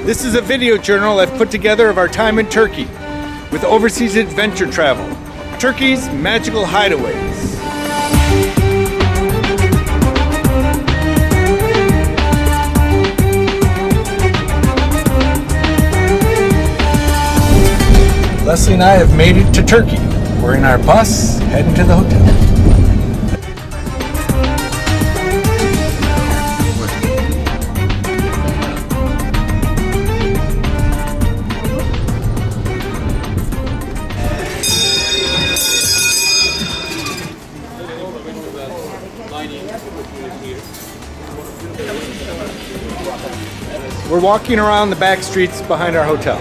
This is a video journal I've put together of our time in Turkey with overseas adventure travel, Turkey's magical hideaways. Leslie and I have made it to Turkey. We're in our bus, heading to the hotel. We're walking around the back streets behind our hotel,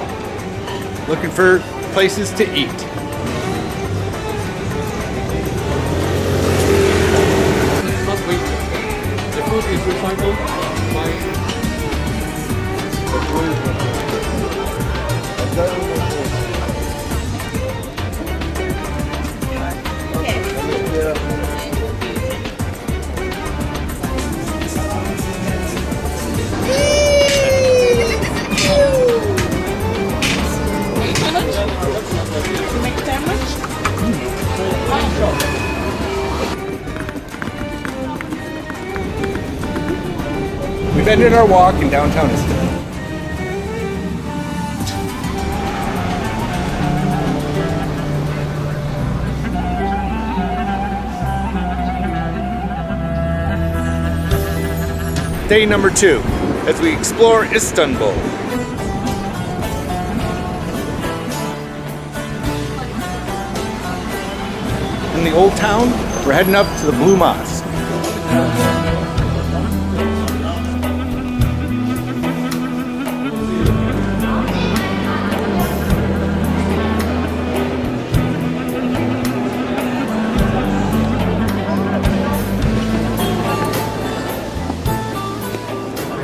looking for places to eat. The food is recycled by We've ended our walk in downtown Istanbul. Day number 2, as we explore Istanbul. In the old town, we're heading up to the Blue Mosque.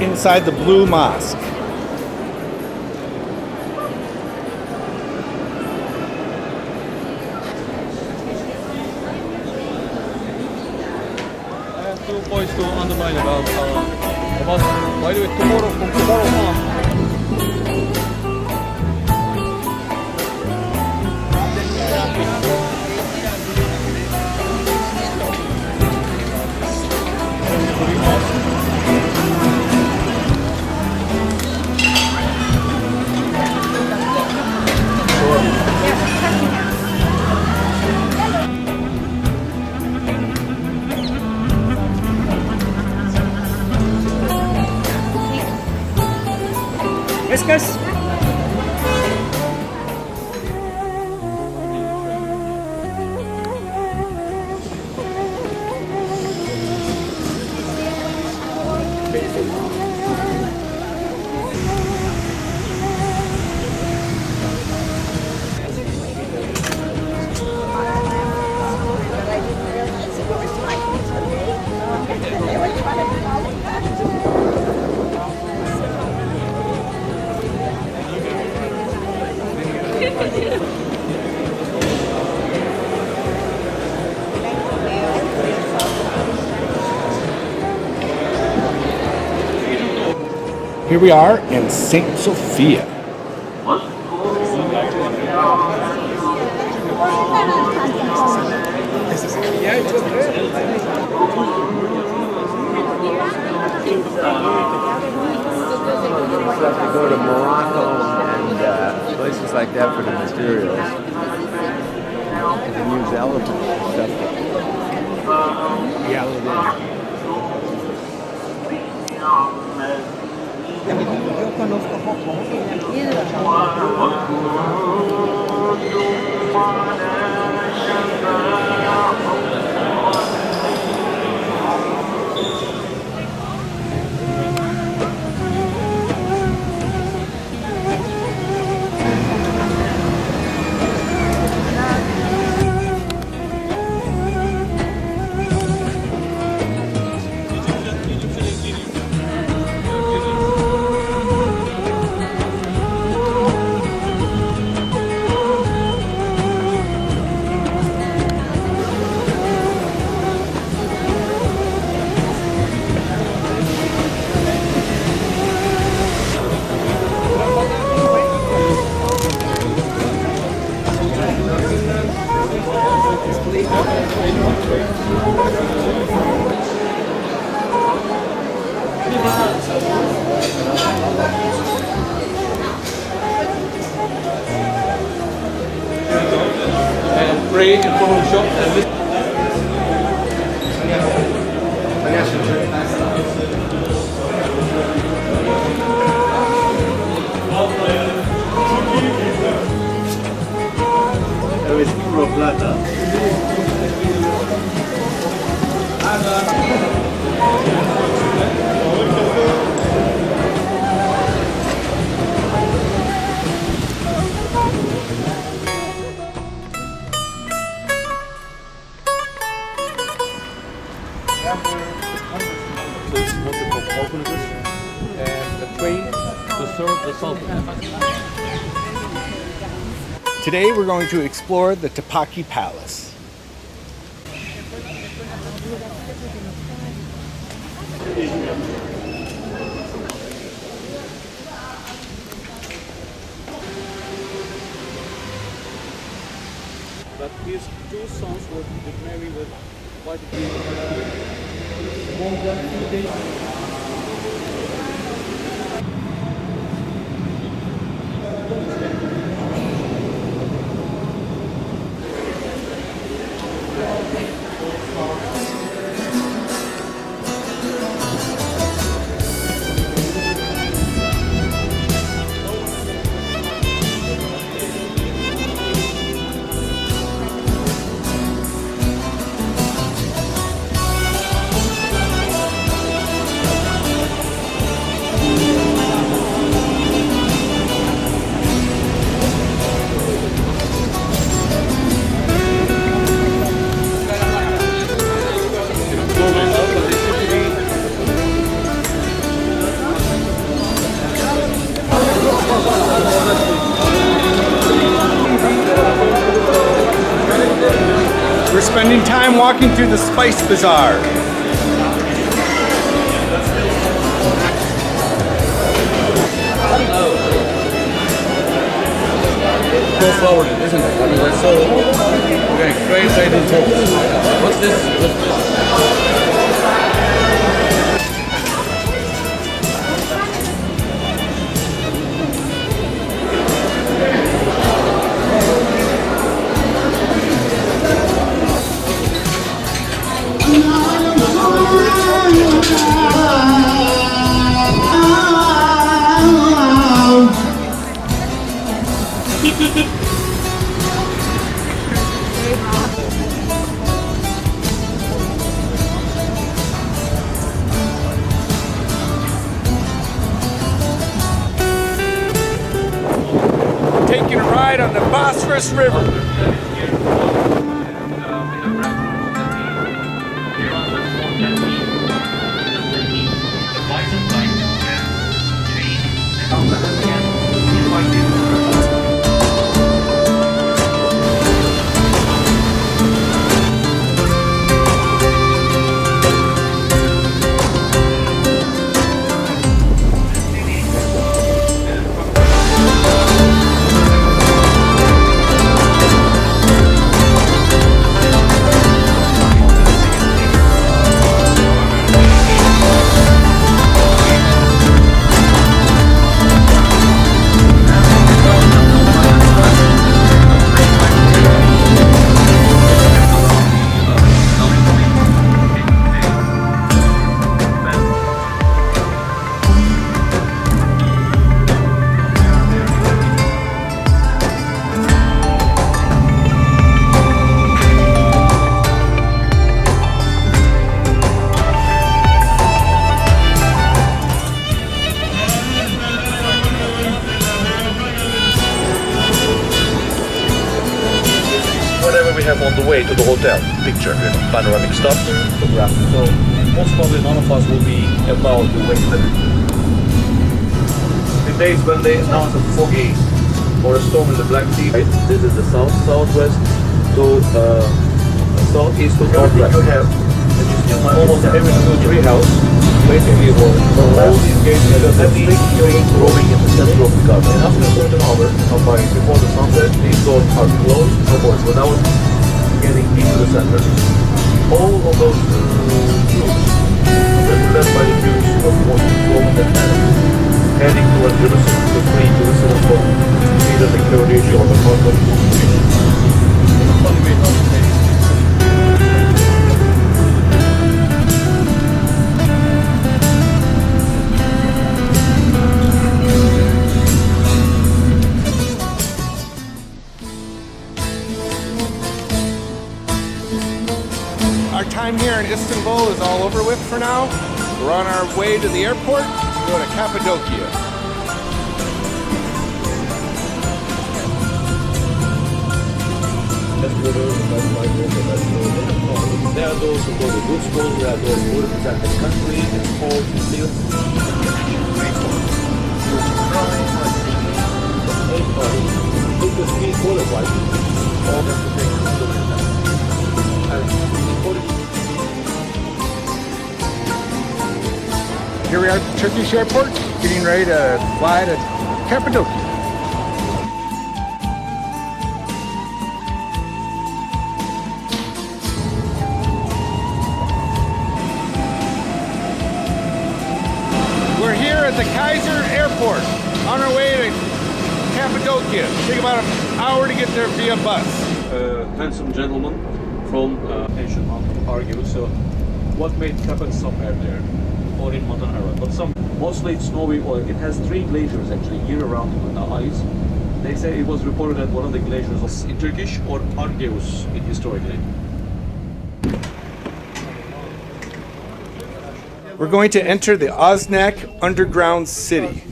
Inside the Blue Mosque. I have 2 points to underline about by the way, tomorrow on. Yes, guys. Here we are in St. Sophia. Stuff to go to Morocco and places like that for the materials. You can use elephant stuff. Yeah. pray in front of the shop and listen. So it's mostly for orphanages and a train to serve the Sultan. Today we're going to explore the Topaki Palace. But his two sons were married with quite a few. We're spending time walking through the Spice Bazaar. Go forward, isn't it? I mean, that's so. Okay, straight in talk. What's this? What's this? Taking a ride on the Bosphorus River. have on the way to the hotel. Picture, panoramic stuff, photograph. So most probably none of us will be about the wait limit. The days when they announce a foggy or a storm in the Black Sea, right? This is the south-southwest to southeast to northwest. You have almost every tree house basically was all these gates have a heavy train roaming in the center of the garden. And after a certain hour, before the sunset, these doors are closed, of course, without getting into the center. All of those troops that were led by the Jews of Roman and heading towards Jerusalem to free Jerusalem from either the Kurdish or the Muslim occupation. locally made hospitality. Our time here in Istanbul is all over with for now. We're on our way to the airport to go to Cappadocia. There are those who go to good schools, there are those who represent the country, the sports, the field. If the speed qualified, all have to take Here we are at the Turkish airport, getting ready to fly to Cappadocia. We're here at the Kaiser Airport on our way to Cappadocia. Take about an hour to get there via bus. Handsome gentleman from ancient mountain argues. So, what made Cappadocia there, or in modern era? But mostly it's snowy, or it has 3 glaciers actually year-round ice. They say it was reported that one of the glaciers was in Turkish or Argeus in historically. We're going to enter the OZKONAK underground city.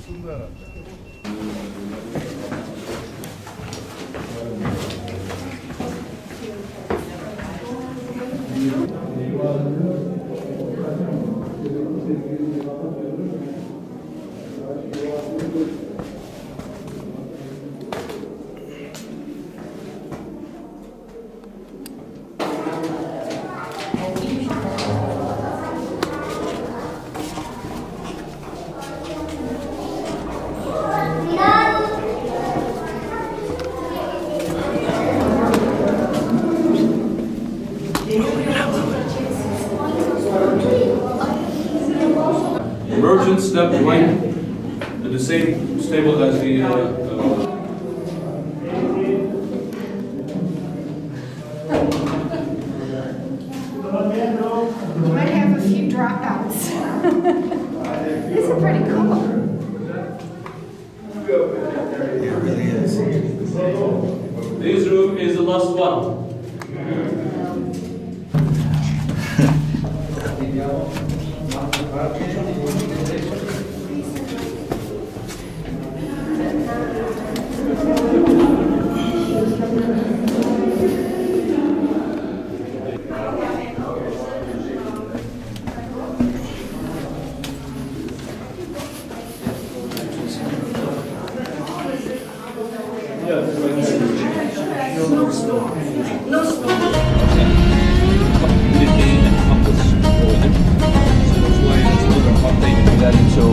Merchant stepped right to the same stable as the You might have a few dropouts. These are pretty cool. This room is the last one. So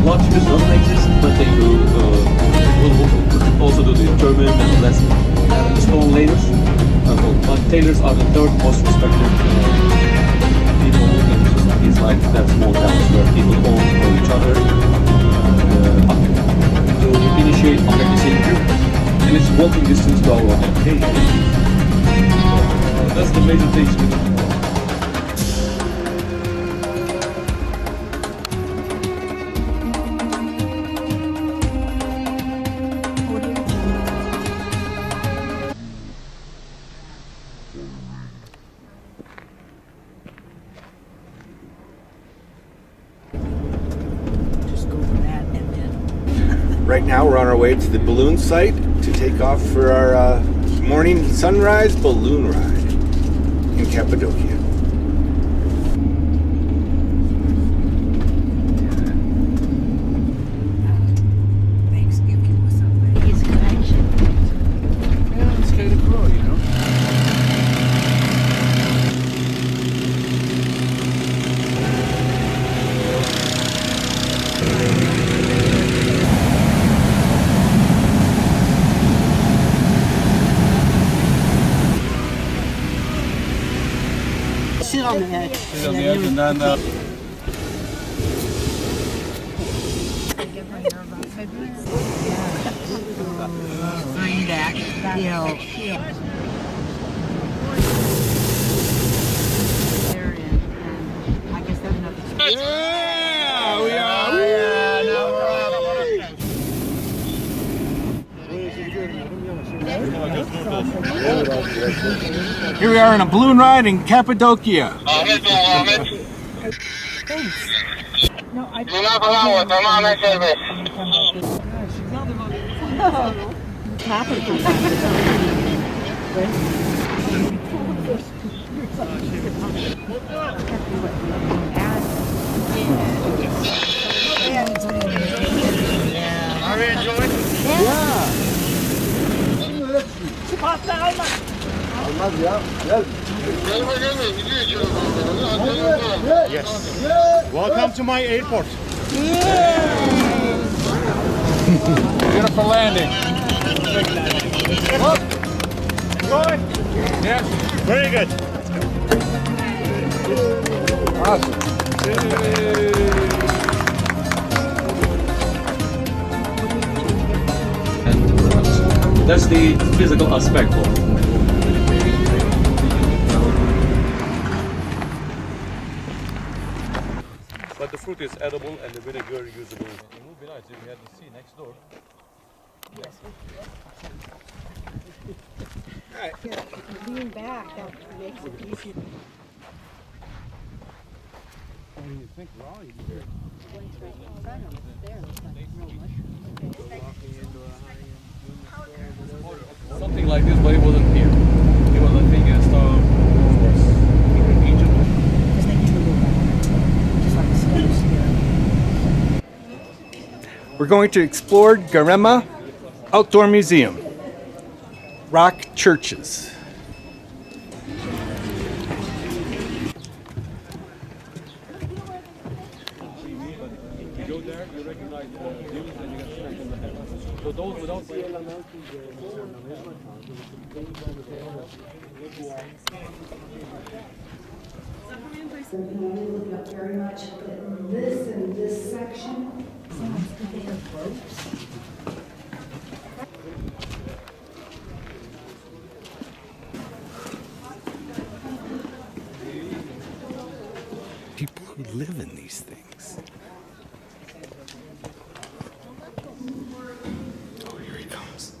large fish doesn't exist, but they do will also do the turbine and less stone layers. But tailors are the 3rd most respected people in societies like that small towns where people own for each other to initiate apprentice. And it's walking distance to our location. That's the major things we do. Right now we're on our way to the balloon site to take off for our morning sunrise balloon ride in Cappadocia. Thanksgiving or something. His connection. Yeah, it's kind of cool, you know. Bring back, you know, Yeah, we are. Here we are on a balloon ride in Cappadocia. No, I. Are we enjoying? Yes. Welcome to my airport. Beautiful landing. Good. Yes. Very good. And that's the physical aspect of it. But the fruit is edible and the vinegar usable. It would be nice if we had the sea next door. Lean back, that makes it easier. Something like this, but it wasn't here. It was, I think, a star in Egypt. Because they need to move back. Just like the steps here. We're going to explore GOREME Outdoor Museum. Rock churches. You go there, you recognize the views and you get smacked in the head. So those without Look up very much, but this and this section. People who live in these things. Oh, here he comes.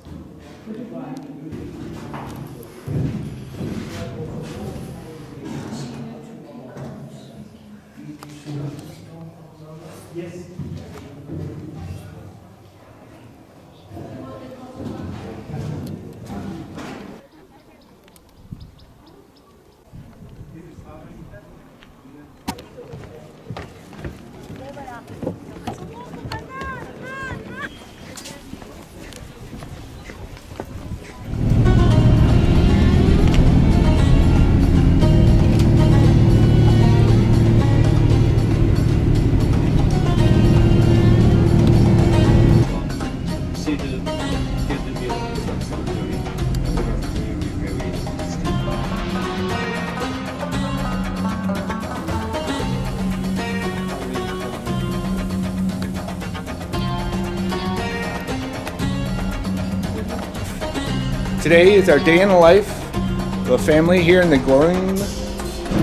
Today is our day in the life of a family here in the Goreme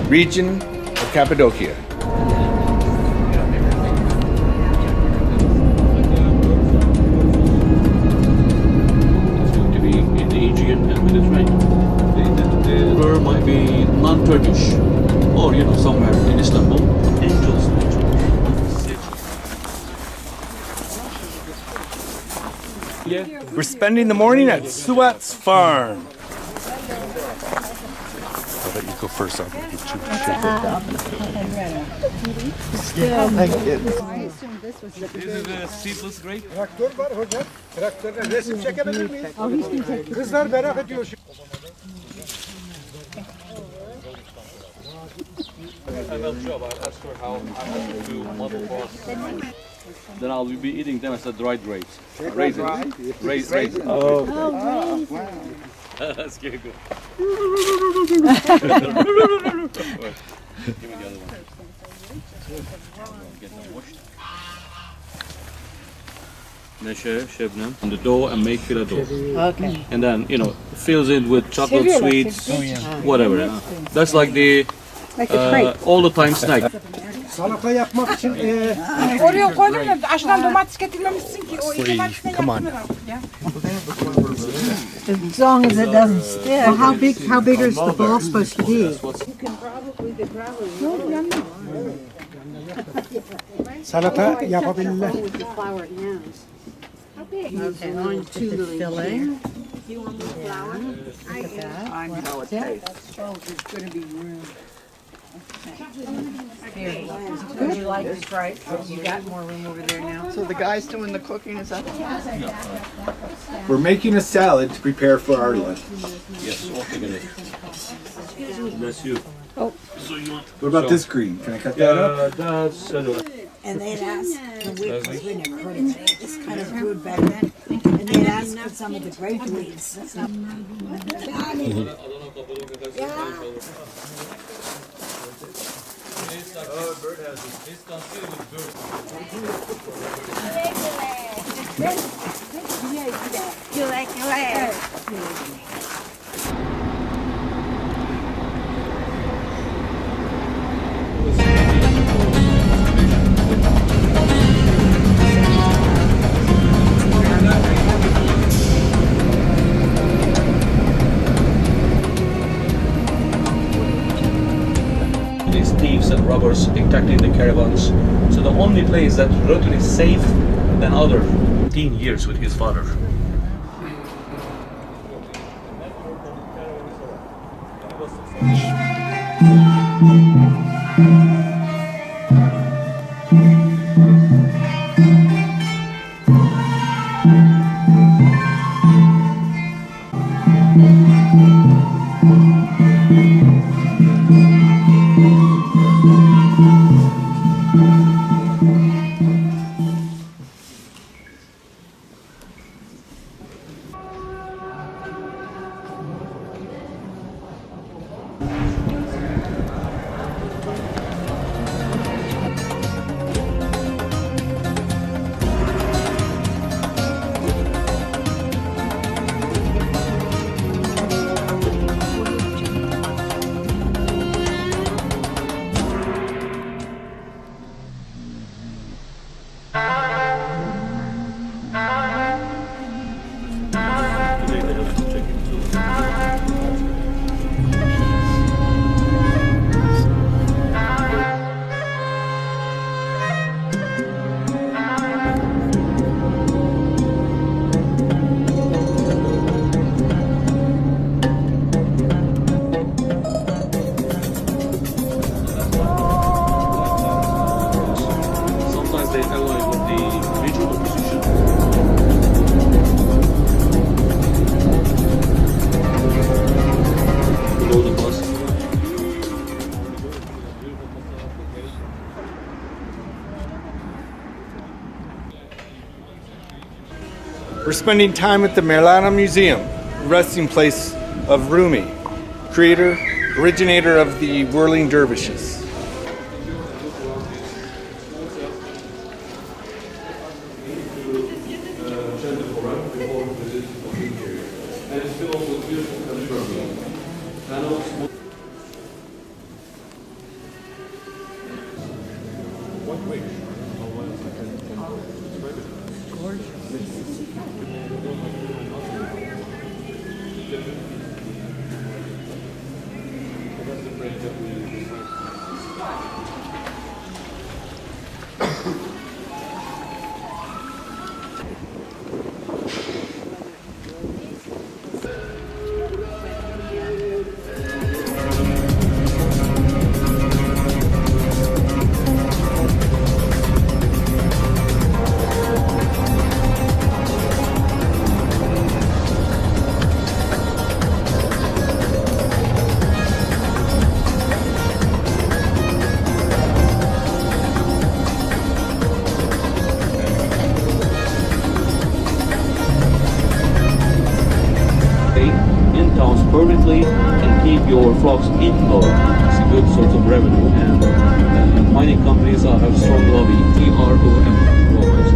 region of Cappadocia. to be in the Aegean and Mediterranean. The river might be non-Turkish, or somewhere in Istanbul. Angels. We're spending the morning at Suat's farm. I'll let you go first. I'll get you. I assume this was the This is a seedless grape. Traktör var hocam. Traktörle resim çekebilir miyiz? Oh, he's going to take Kızlar merak ediyor şimdi. I'm not sure about ask her how to do model balls. Then I'll be eating them as a dried grapes. Raisins. Raisins. Oh, that's good. Give me the other one. Get them washed. Neşe, Şebnem, on the dough and make fila dough. Okay. And then, fills it with chocolate sweets, whatever. That's like the Like the crepe. all the time snack. Salata yapmak için Oraya koydum da aşağıdan domates getirmemişsin ki. O domatesle come on. yaptım ya. As long as it doesn't stick. Well, how big is the ball supposed to be? salata yapabilirler. Okay, on to the filling. Would you like to try? You got more room over there now. So the guy's doing the cooking, is that? We're making a salad to prepare for our lunch. Yes, all together. Bless you. What about this green? Can I cut that up? That's And they'd asked, because we never heard of this kind of food back then, and they'd asked for some of the grape leaves. These thieves and robbers attacking the caravans. So the only place that Rotun is safe than other. 15 years with his father. Sometimes they ally with the regional opposition. Below the bus. We're spending time at the MEVLANA Museum, resting place of Rumi, originator of the whirling dervishes. In towns permanently and keep your flocks indoor. It's a good source of revenue, and mining companies have strong lobby, TROM robbers.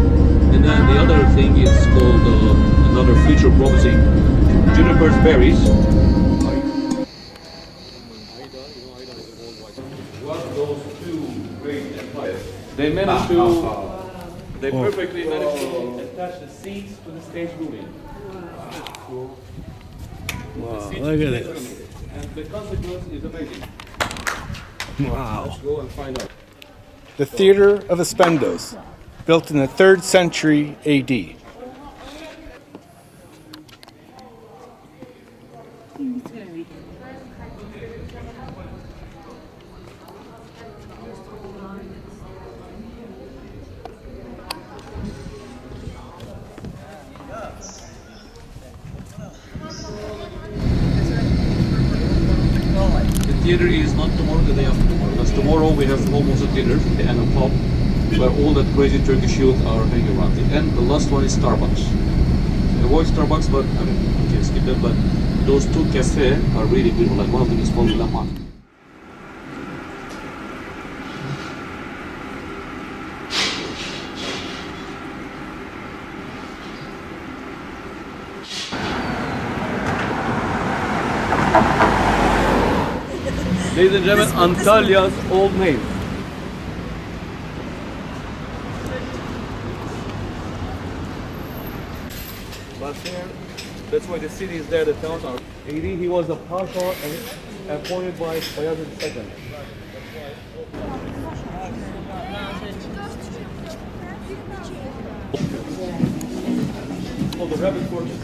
And then the other thing is called another future promising juniper's berries. What those two They managed to, they perfectly managed to attach the seats to the stage rooming. Wow, look at it. And the consequence is amazing. Wow. Let's go and find out. The Theater of Aspendos, built in the 3rd century AD. The theater is not tomorrow, the day after tomorrow. Because tomorrow we have almost a theater, the end of pop, where all that crazy Turkish youth are hanging around. And the last one is Starbucks. Avoid Starbucks, but I mean, you can skip that. But those two cafes are really beautiful. Like one of them is called MUGLA. Ladies and gentlemen, Antalya's old name. But there, that's why the city is there, the towns are. AD, he was a pasha appointed by Bayazid II. Called the rabbit fortress.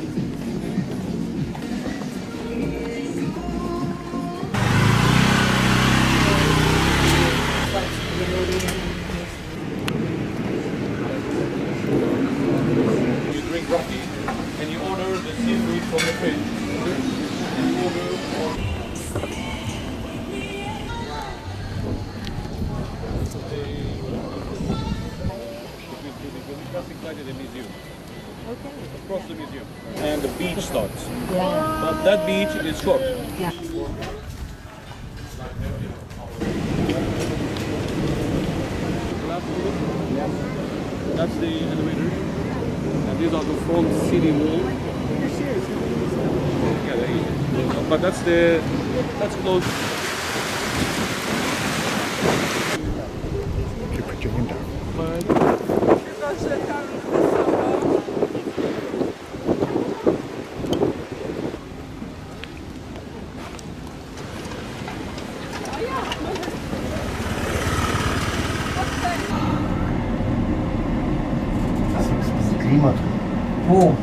You drink raki and you order the seafood from the fridge. And you order the museum. Okay. Across the museum. And the beach starts. Yeah. But that beach is short. Yeah. That's the elevator. And these are the front city wall. Yeah, there is. But that's close. You put your window. Klima drin. Wo?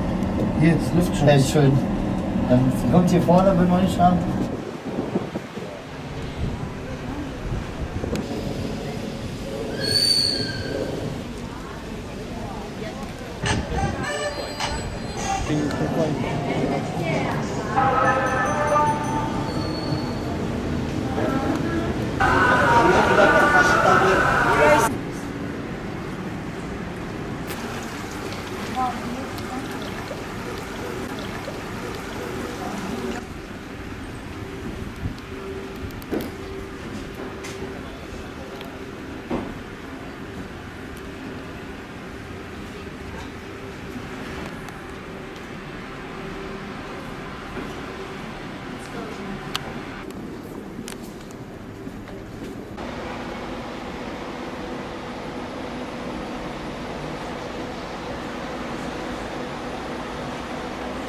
Hier, das Luftschutz. Das ist schön. Dann kommt hier vorne, will man nicht haben.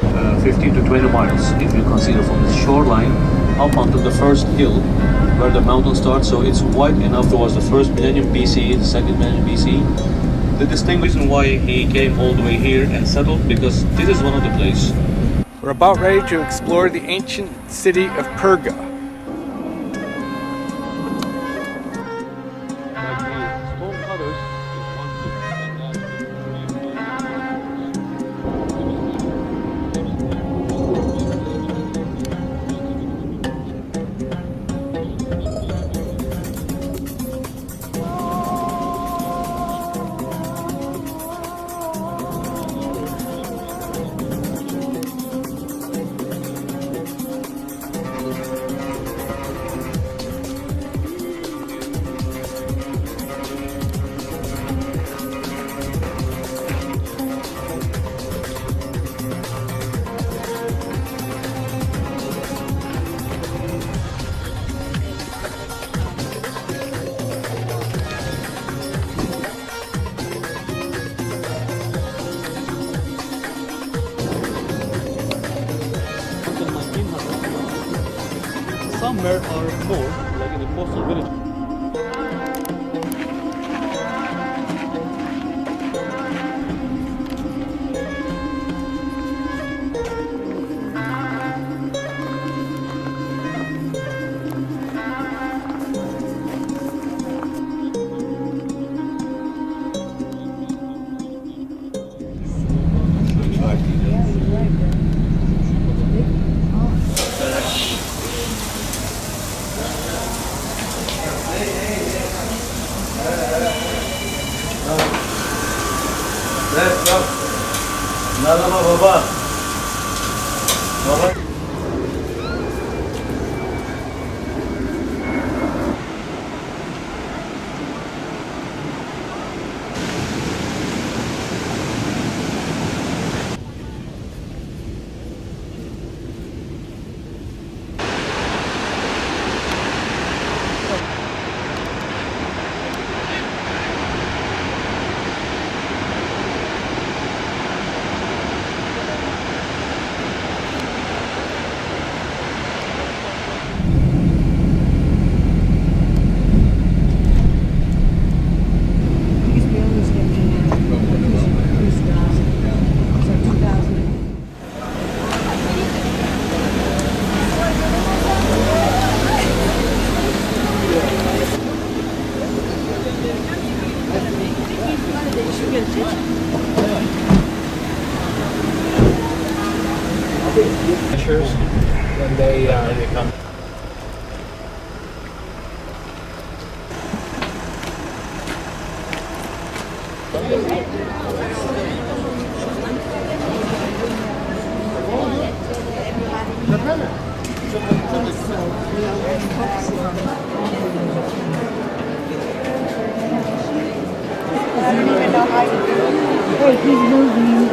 Uh, 15 to 20 miles if you consider from the shoreline up onto the first hill where the mountain starts. So it's wide enough towards the first millennium BC, the second millennium BC. The distinct reason why he came all the way here and settled, because this is one of the places. We're about ready to explore the ancient city of Perga. somewhere are more, like in the coastal village. Merhaba baba. Baba. When they come. Hey, he's moving.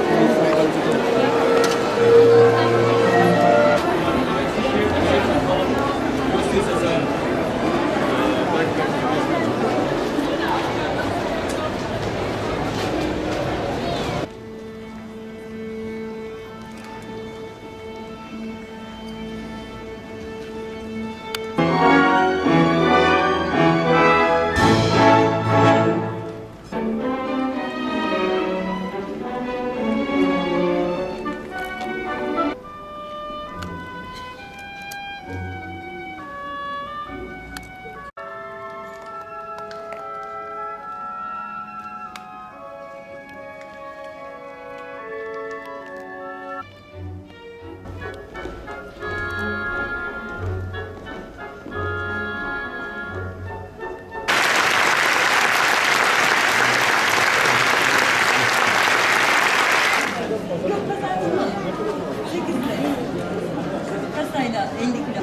Kasayla 50 kilo.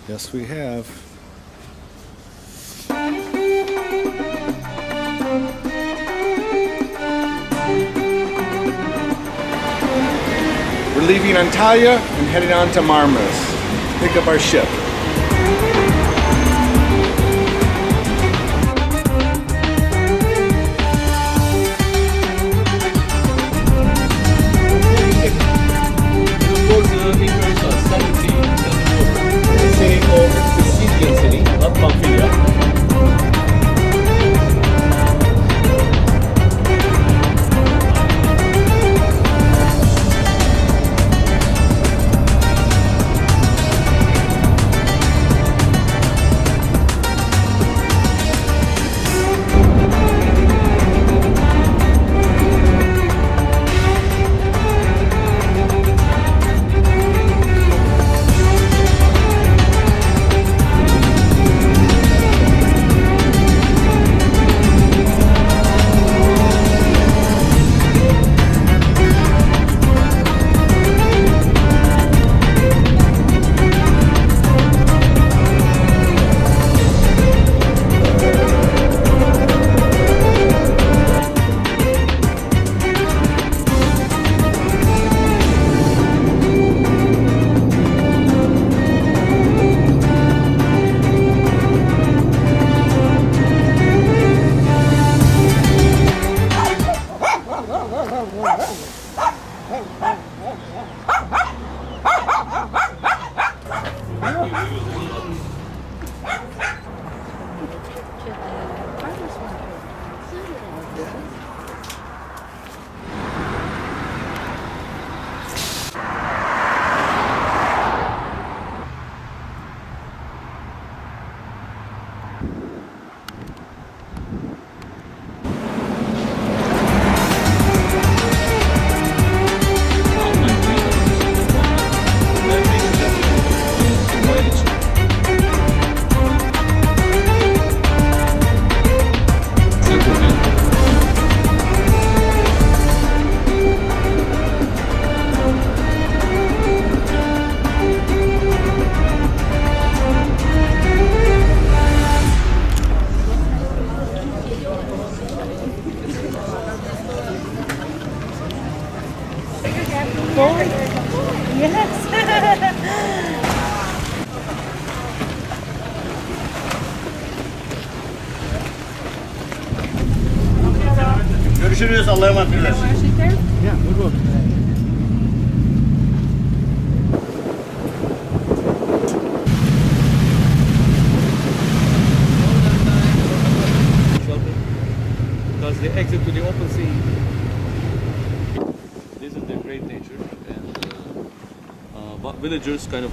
Yes, we have. We're leaving Antalya and heading on to Marmaris. Pick up our ship. boy? Yes. Görüşürüz. Allah'a emanet olun. Because they exit to the open sea. This is the great nature, and but villagers kind of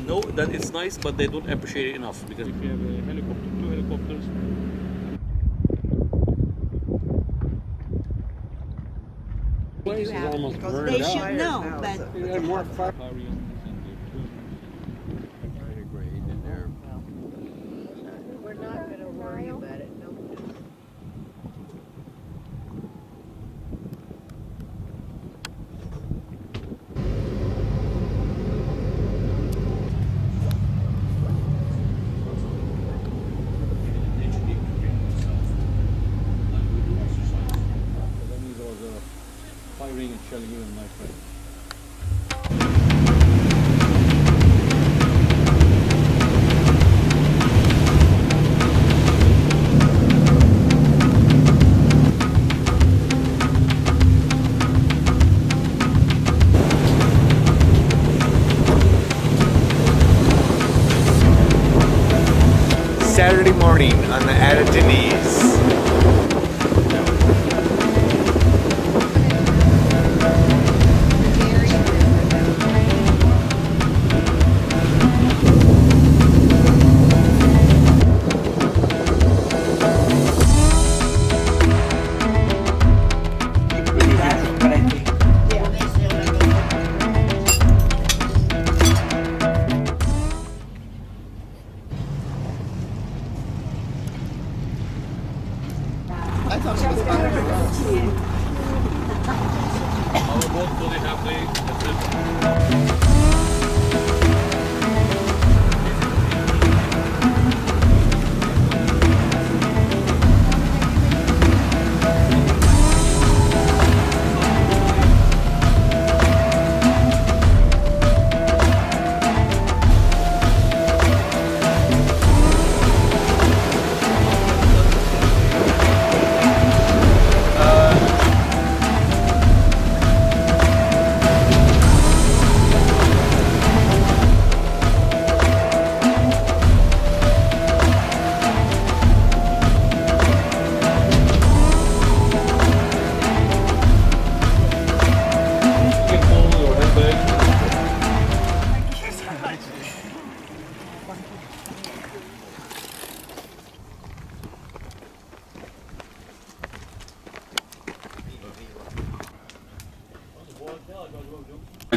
know that it's nice, but they don't appreciate it enough because if you have a helicopter, 2 helicopters. Place is almost burned They out. should know, but They had more fire. Grade in there. We're not gonna worry about it, no. That means there was a firing and shelling even night time. Saturday morning on the Antalyas. Our boat fully have the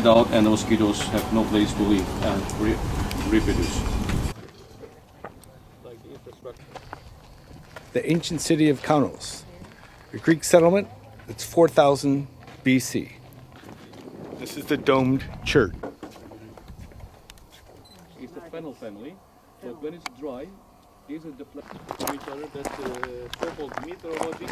out, and the mosquitoes have no place to live and reproduce. The ancient city of KAUNOS, a Greek settlement that's 4000 BC. This is the domed church. It's the fennel family, but when it's dry, these are the plants from each other. That's so-called meteorology.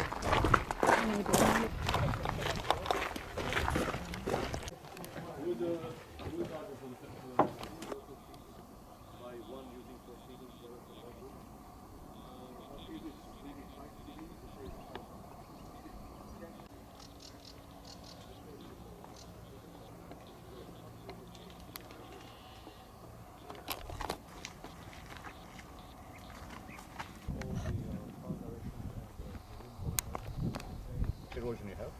Erosion you have.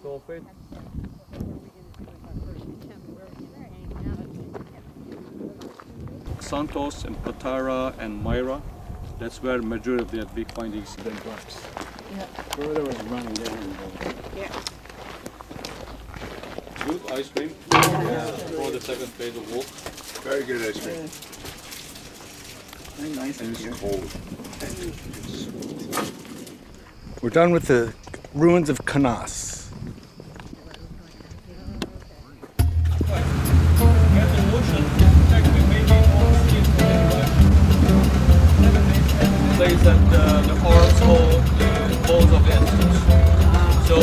Sulfate. Santos and Patara and Myra, that's where majority of the big findings then drops. Further was running down. Good ice cream for the second phase of walk. Very good ice cream. Very nice. And it's cold. We're done with the ruins of KAUNOS. Place that the arms hold the balls of the ancestors. So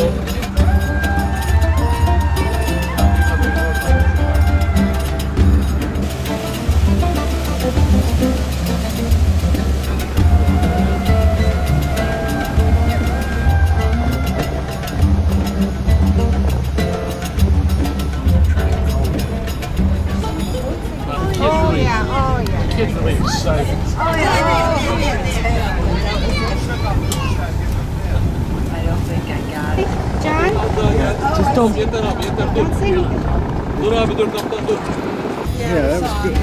Yeter abi yeter dur. Dur abi dur kaptan dur. Yeah, that was good.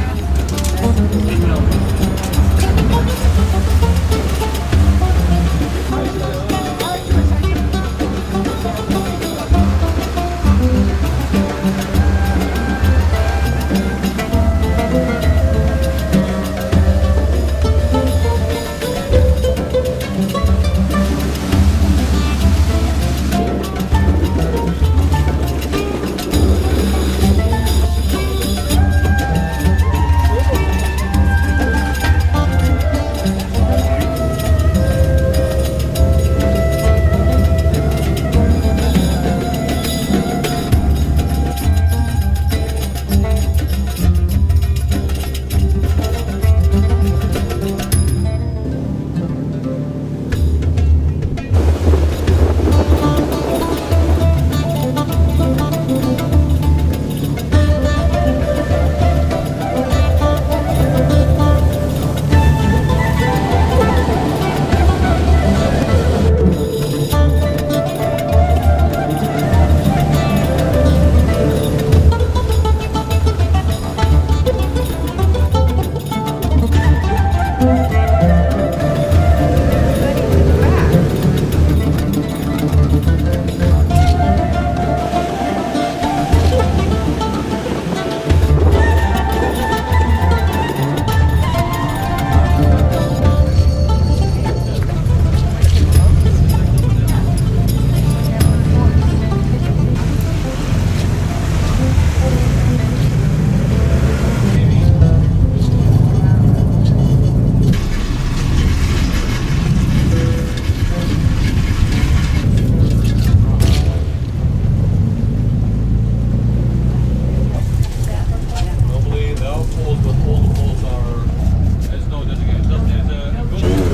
Normally there are falls, but all the falls are as no designated. There's a good.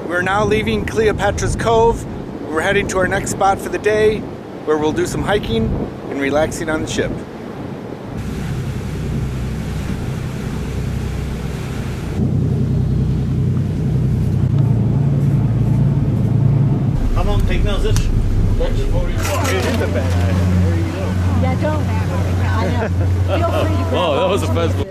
We're now leaving Cleopatra's Cove. We're heading to our next spot for the day, where we'll do some hiking and relaxing on the ship. Tamam tekne hazır. Yeah, don't. I know. Feel free to grab Oh, that was a fast one.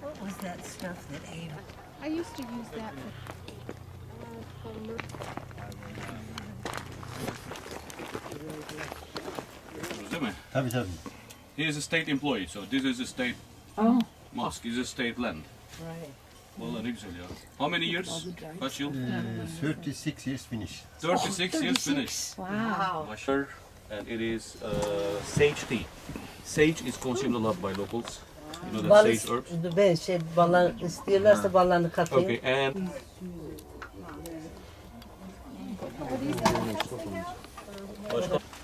What was that stuff that ate? I used to use that Değil mi? Tabii tabii. He is a state employee, so this is a state mosque, is a state land. Right. Vallahi ne güzel ya. How many years? Kaç yıl? 36 years finished. 36 years finished. Wow. Masher, and it is sage tea. Sage is consumed a lot by locals. You know that sage herbs. Ben şey ballan istiyorlarsa ballanı katayım. Okay, and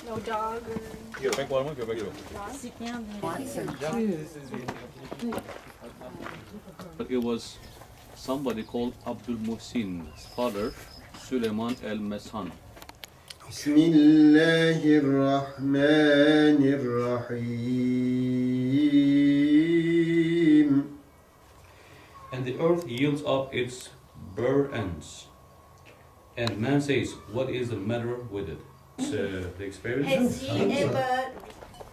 No dog or... Köpek var mı? Köpek yok. Sit down there. But it was somebody called Abdul Muhsin's father, Süleyman el-Mesan. بسم الله الرحمن الرحيم. And the earth yields up its bare ends. And man says, what is the matter with it? It's the experience. Has he ever...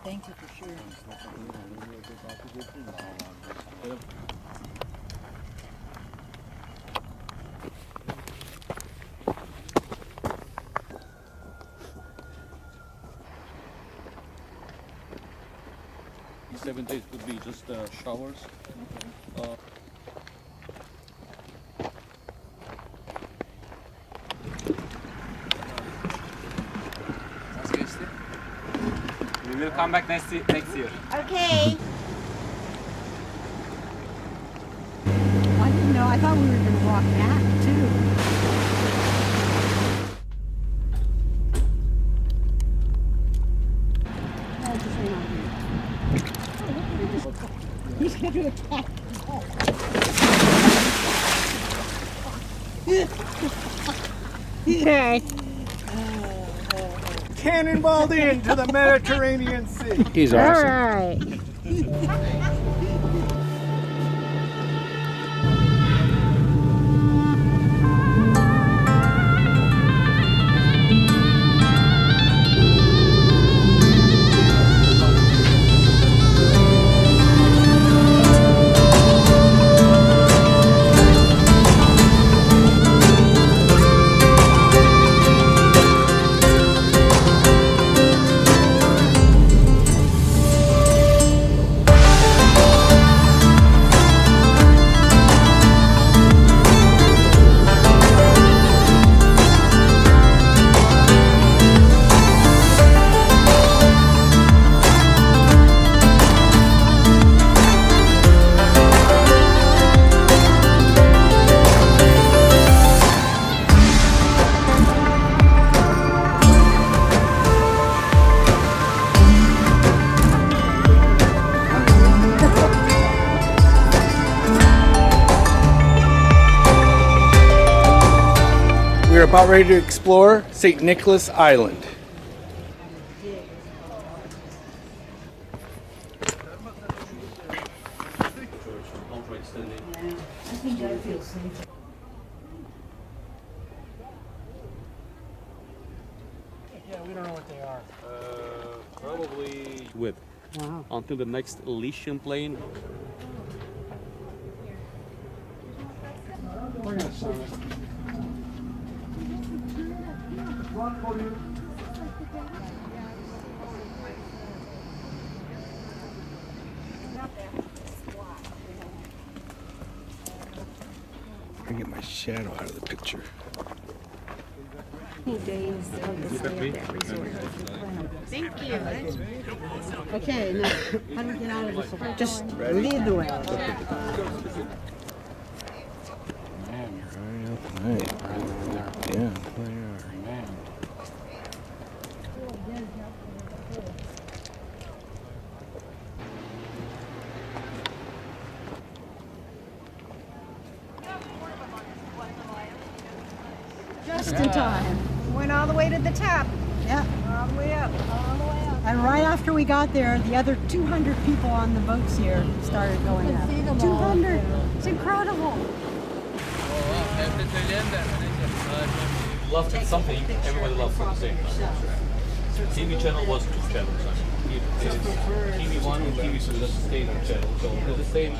Thank you for sharing. The 7 days could be just showers. We will come back next year. Okay. I didn't know. I thought we were going to walk back too. He's going to attack. Okay. Cannonballed into the Mediterranean Sea. He's All awesome. right. We're about ready to explore St. Nicholas Island. I think I feel safe. Yeah, we don't know what they are. Probably with Wow. until the next LYCIAN plane. We're gonna sign it. I get my shadow out of the picture. Days of the stay at that resort. Thank you. Okay, now, how do we get out of this? Just lead the way. Yeah, they are. Just in time. Went all the way to the top. Yeah. All the way up. All the way up. And right after we got there, the other 200 people on the boats here started going up. 200! It's incredible! Loved something, everybody loved at the same time. TV channel was 2 channels. TV 1 and TV 2, that's the same channel. So it's the same.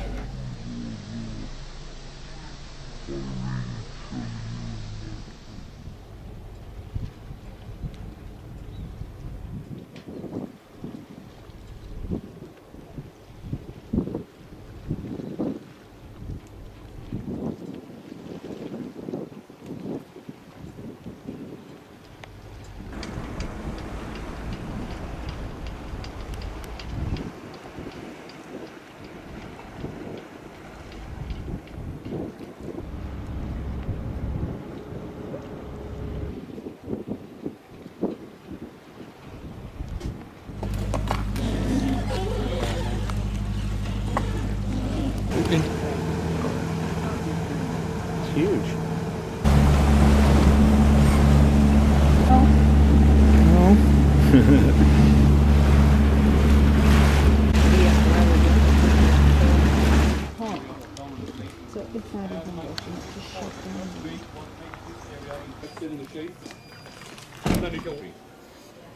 So it's not even open, it's just shut down.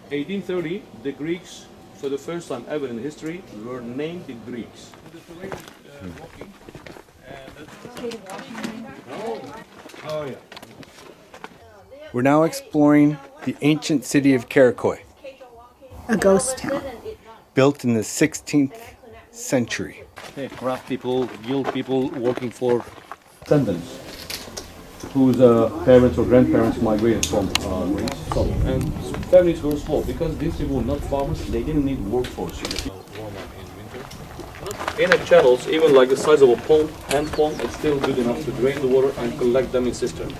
1830, the Greeks, for the first time ever in history, were named the Greeks. Oh, yeah. We're now exploring the ancient city of KAYAKOY, A ghost town. built in the 16th century. Craft people, guild people working for descendants whose parents or grandparents migrated from Greece. So, and families were small because these people were not farmers, they didn't need workforce. In the channels, even like the size of a palm, hand palm, it's still good enough to drain the water and collect them in cisterns.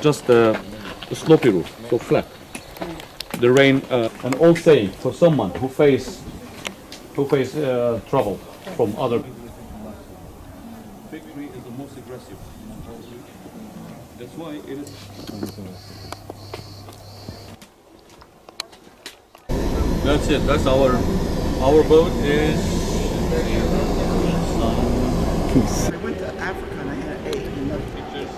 Just a slopey roof, so flat. The rain, an old saying for someone who face trouble from other. Fig tree is the most aggressive. That's why it is. That's it. That's our boat is. I went to Africa and I had an 8 and nothing. Pictures.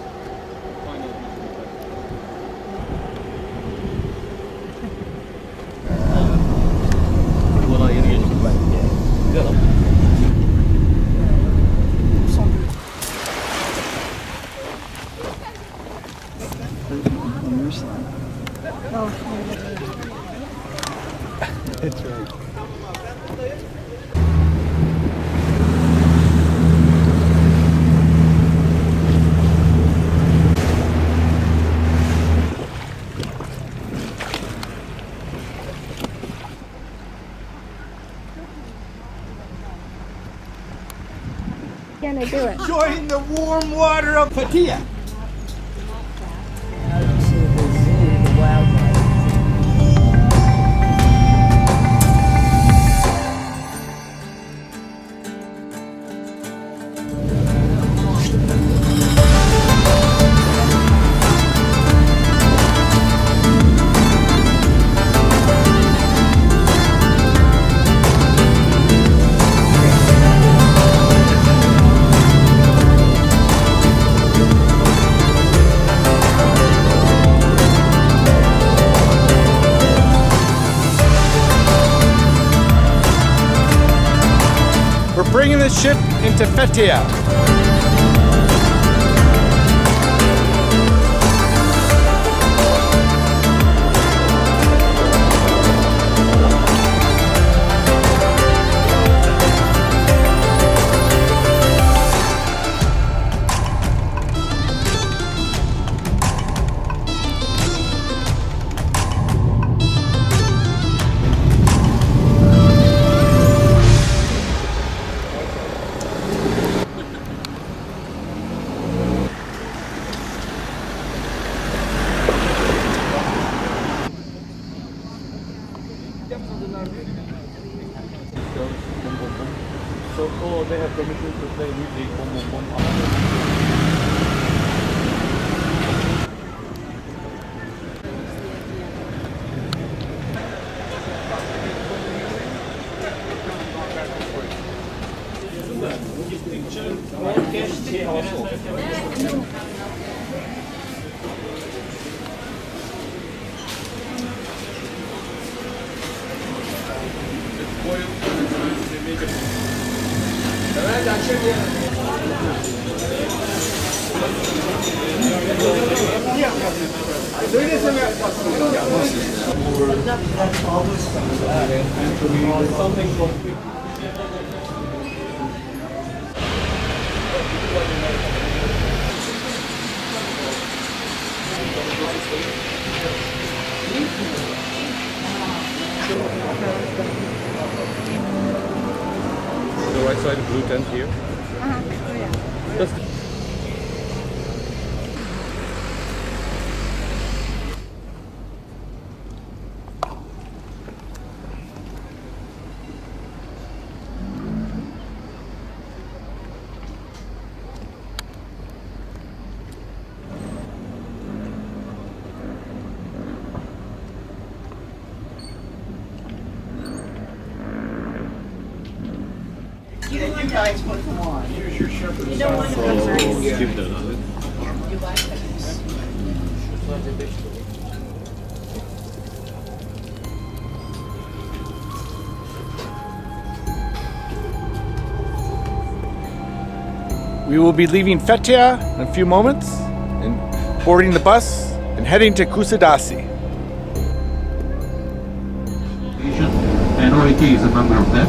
That's right. Can I do it? Join the warm water of FETHIYE. We're bringing the ship into FETHIYE. So, oh, they have permission to play music. Boom, boom, boom. Something from the right side, blue tent here. Oh, yeah. Just guys put them on. Here's your shepherd. You don't want to Skip that. You like those? We will be leaving Fethiye in a few moments and boarding the bus and heading to Kusadasi. And OET is a member of that.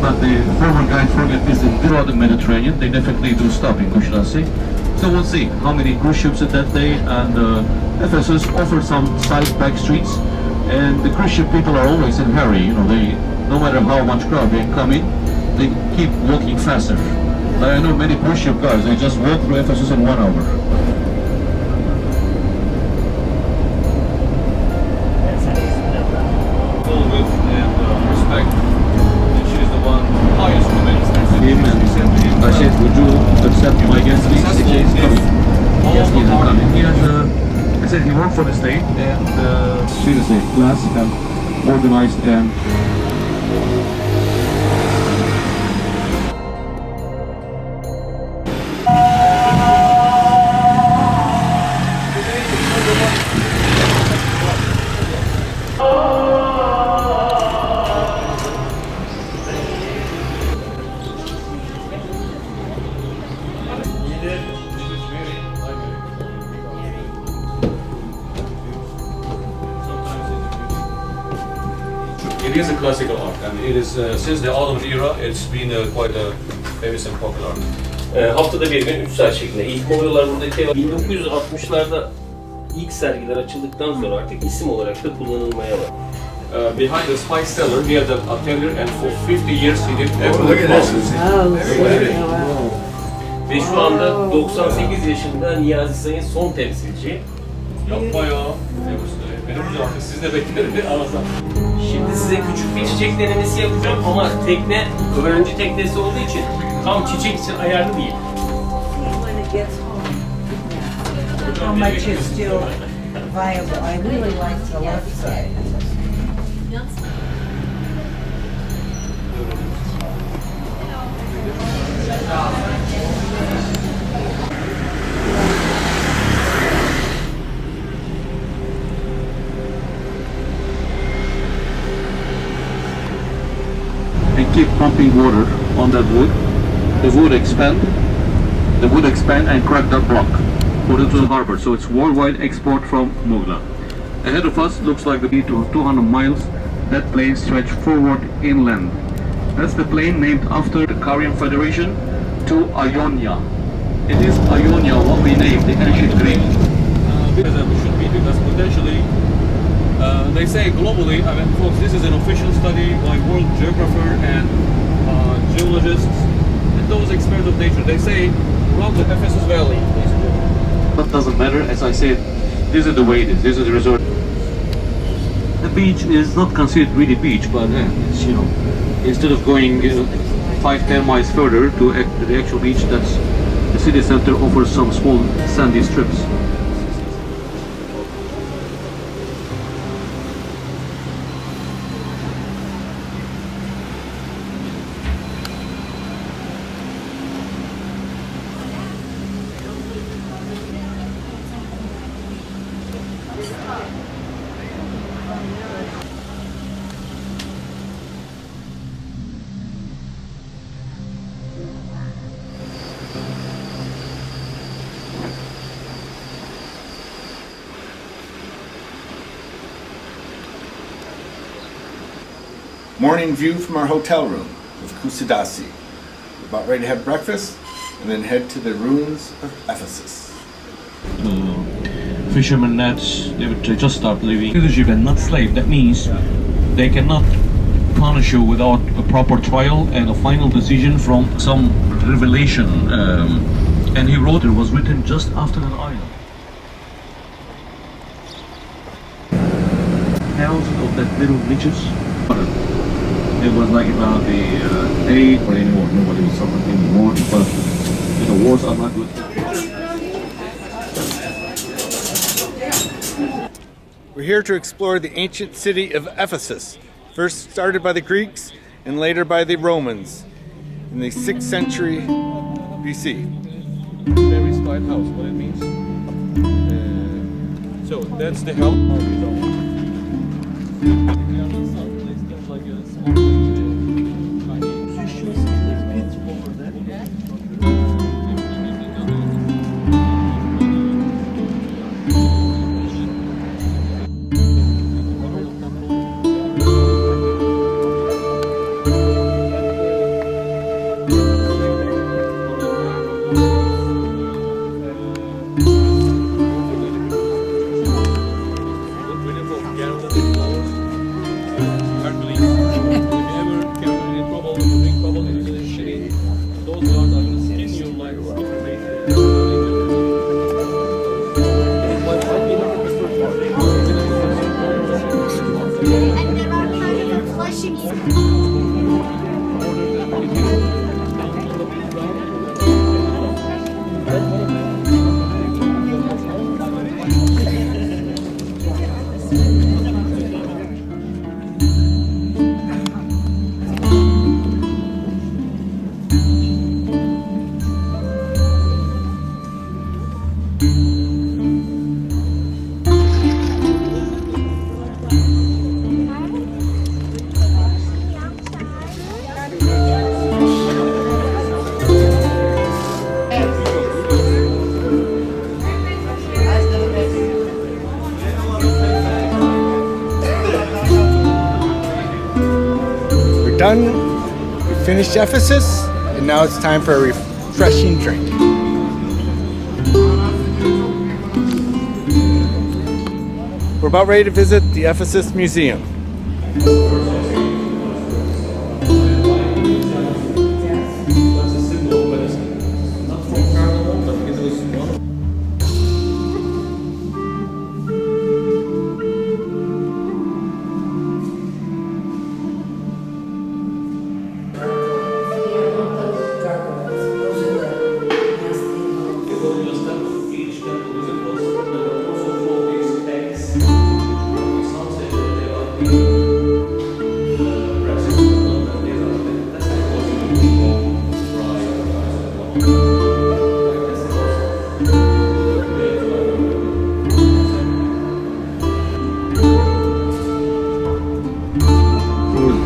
But the former guide forget is in the Mediterranean. They definitely do stop in Kusadasi. So we'll see how many cruise ships at that day. And Ephesus offers some side back streets. And the cruise ship people are always in a hurry. You know, they, no matter how much crowd they come in, they keep walking faster. I know many cruise ship guys, they just walk through Ephesus in 1 hour. Full with and respect. And she is the one highest woman. I said, would you accept my guest list? He says, coming. Yes, he's coming. He has, I said he worked for the state and she is a class and organized and it is a classical art, and it is since the Ottoman era, it's been quite a famous and popular art. Haftada bir gün 3 saat şeklinde eğitim oluyorlar buradaki. 1960'larda ilk sergiler açıldıktan sonra artık isim olarak da kullanılmaya var. Behind the spice cellar, he had an atelier, and for 50 years he did every Ve şu anda 98 yaşında Niyazi Sayın son temsilci. Yapma ya. Benim hocam siz de beklerim bir arasam. Şimdi size küçük bir çiçek denemesi yapacağım ama tekne öğrenci teknesi olduğu için tam çiçek için ayarlı değil. How much is still viable? I really like the left side. And keep pumping water on that wood. The wood expand and crack that rock. Put it to the harbor. So it's worldwide export from MUGLA. Ahead of us looks like the beach of 200 miles. That plain stretch forward inland. That's the plain named after the Carian Federation to Ionia. It is Ionia what we named the ancient Greek. Because we should be, because potentially they say globally, I mean folks, this is an official study by world geographer and geologists and those experts of nature. They say around the Ephesus Valley. That doesn't matter, as I said, this is the way it is, this is the resort. The beach is not considered really beach, but it's, you know, instead of going 5-10 miles further to the actual beach, that's the city center offers some small sandy strips. Morning view from our hotel room with Kusadasi. We're about ready to have breakfast and then head to the ruins of Ephesus. Fishermen nets, they would just start living. Citizenship and not slave, that means they cannot punish you without a proper trial and a final decision from some revelation. And he wrote, it was written just after an island. Thousands of that little niches. It was like about the 8 or anymore, nobody was suffering anymore, but the wars are not good. We're here to explore the ancient city of Ephesus, first started by the Greeks and later by the Romans. in the 6th century BC. Very style house, what it means. So that's the help. Done. We finished Ephesus, and now it's time for a refreshing drink. We're about ready to visit the Ephesus Museum.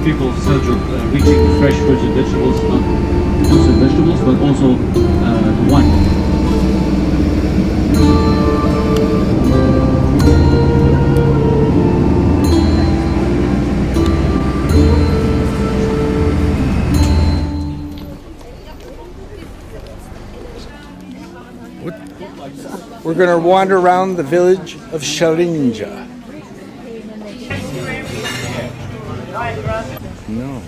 People search of reaching fresh fruits and vegetables, not just vegetables, but also wine. We're going to wander around the village of Sharinja. No.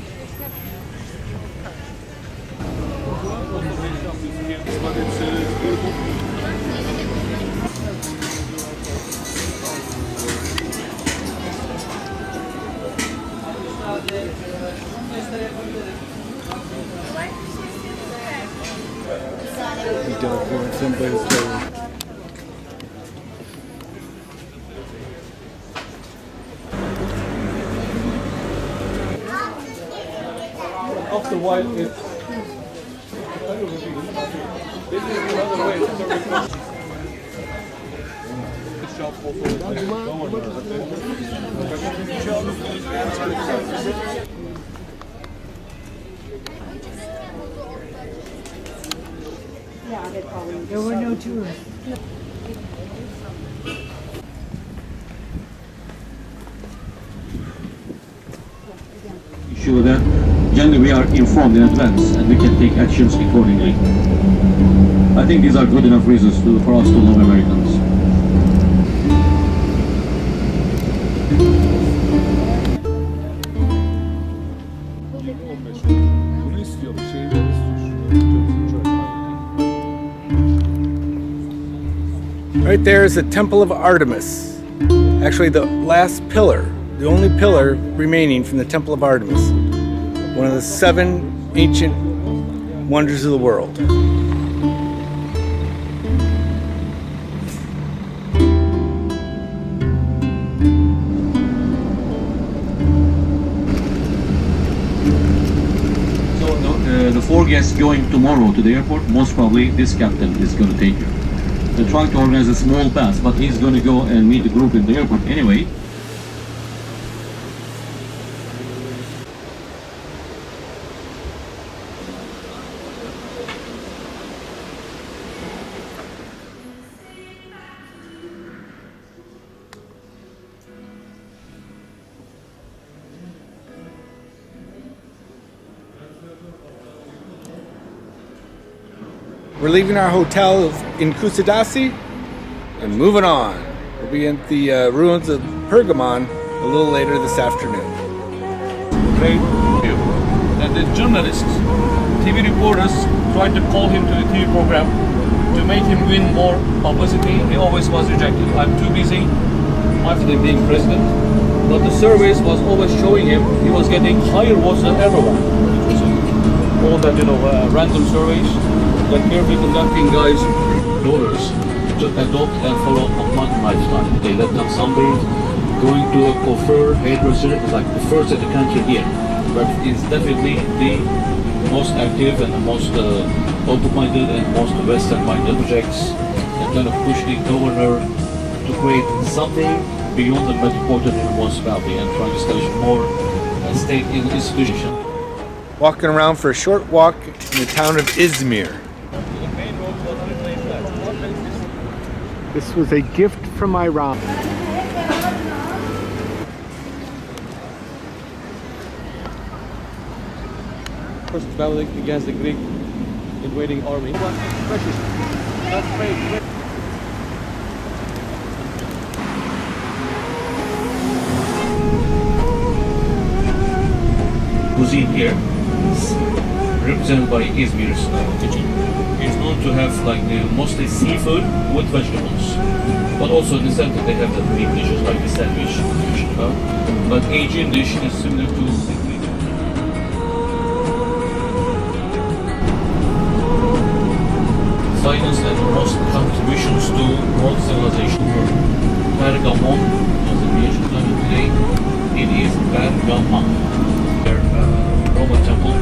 After a while, this is another way. There were no tourists. Sure that generally we are informed in advance and we can take actions accordingly. I think these are good enough reasons for us to love Americans. Right there is the Temple of Artemis. Actually, the last pillar, the only pillar remaining from the Temple of Artemis. One of the 7 ancient wonders of the world. So the 4 guests going tomorrow to the airport, most probably this captain is going to take you. They're trying to organize a small pass, but he's going to go and meet the group in the airport anyway. We're leaving our hotel in Kusadasi and moving on. We'll be at the ruins of Pergamon a little later this afternoon. Great view. And the journalists, TV reporters tried to call him to the TV program to make him win more publicity. He always was rejected. I'm too busy after being president. But the surveys was always showing him he was getting higher votes than Erdogan. Which was all that, random surveys. Like carefully conducting guys, daughters, just adopt and follow Hamman lifestyle. They let them sunbathe, going to a coiffeur, hairdresser, is like the first in the country here. But it's definitely the most active and the most open-minded and most Western-minded projects, and kind of push the governor to create something beyond the metropolitan municipality and trying to establish more state institution. Walking around for a short walk in the town of IZMIR. This was a gift from Iran. First battle against the Greek invading army. Cuisine here is represented by Izmir's kitchen. It's known to have like mostly seafood with vegetables, but also in the center they have the meat dishes like the sandwich dish. But Asian dish is similar to the Greek. Science and most contributions to world civilization. Pergamon, as the ancient planet today, it is Pergamon. Their Roman temple,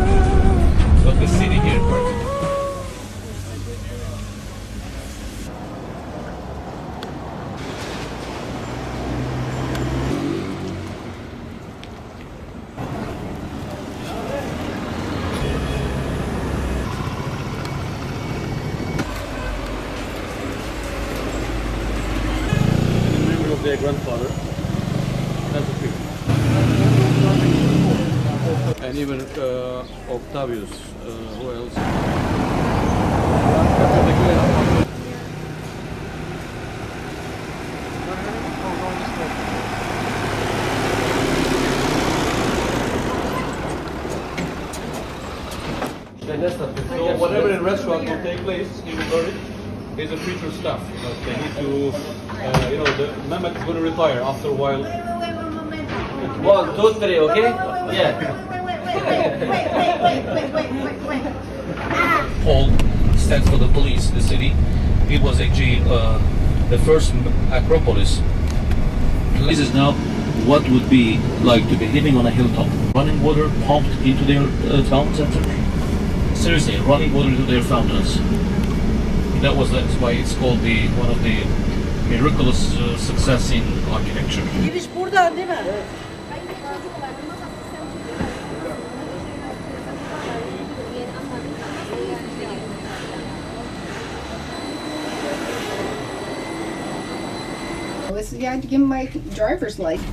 but the city here perfect. Their grandfather. That's a tree. And even Octavius. Who else? So whatever in restaurant will take place, he will learn it. Is a future stuff. But they need to, the Mehmet is going to retire after a while. 1, 2, 3, okay? Yeah. Paul stands for the police, the city. It was actually the first Acropolis. This is now what would be like to be living on a hilltop. Running water pumped into their town center. Seriously, running water into their fountains. That's why it's called one of the miraculous success in architecture. Giriş buradan değil mi? This is the guy to give him my driver's license.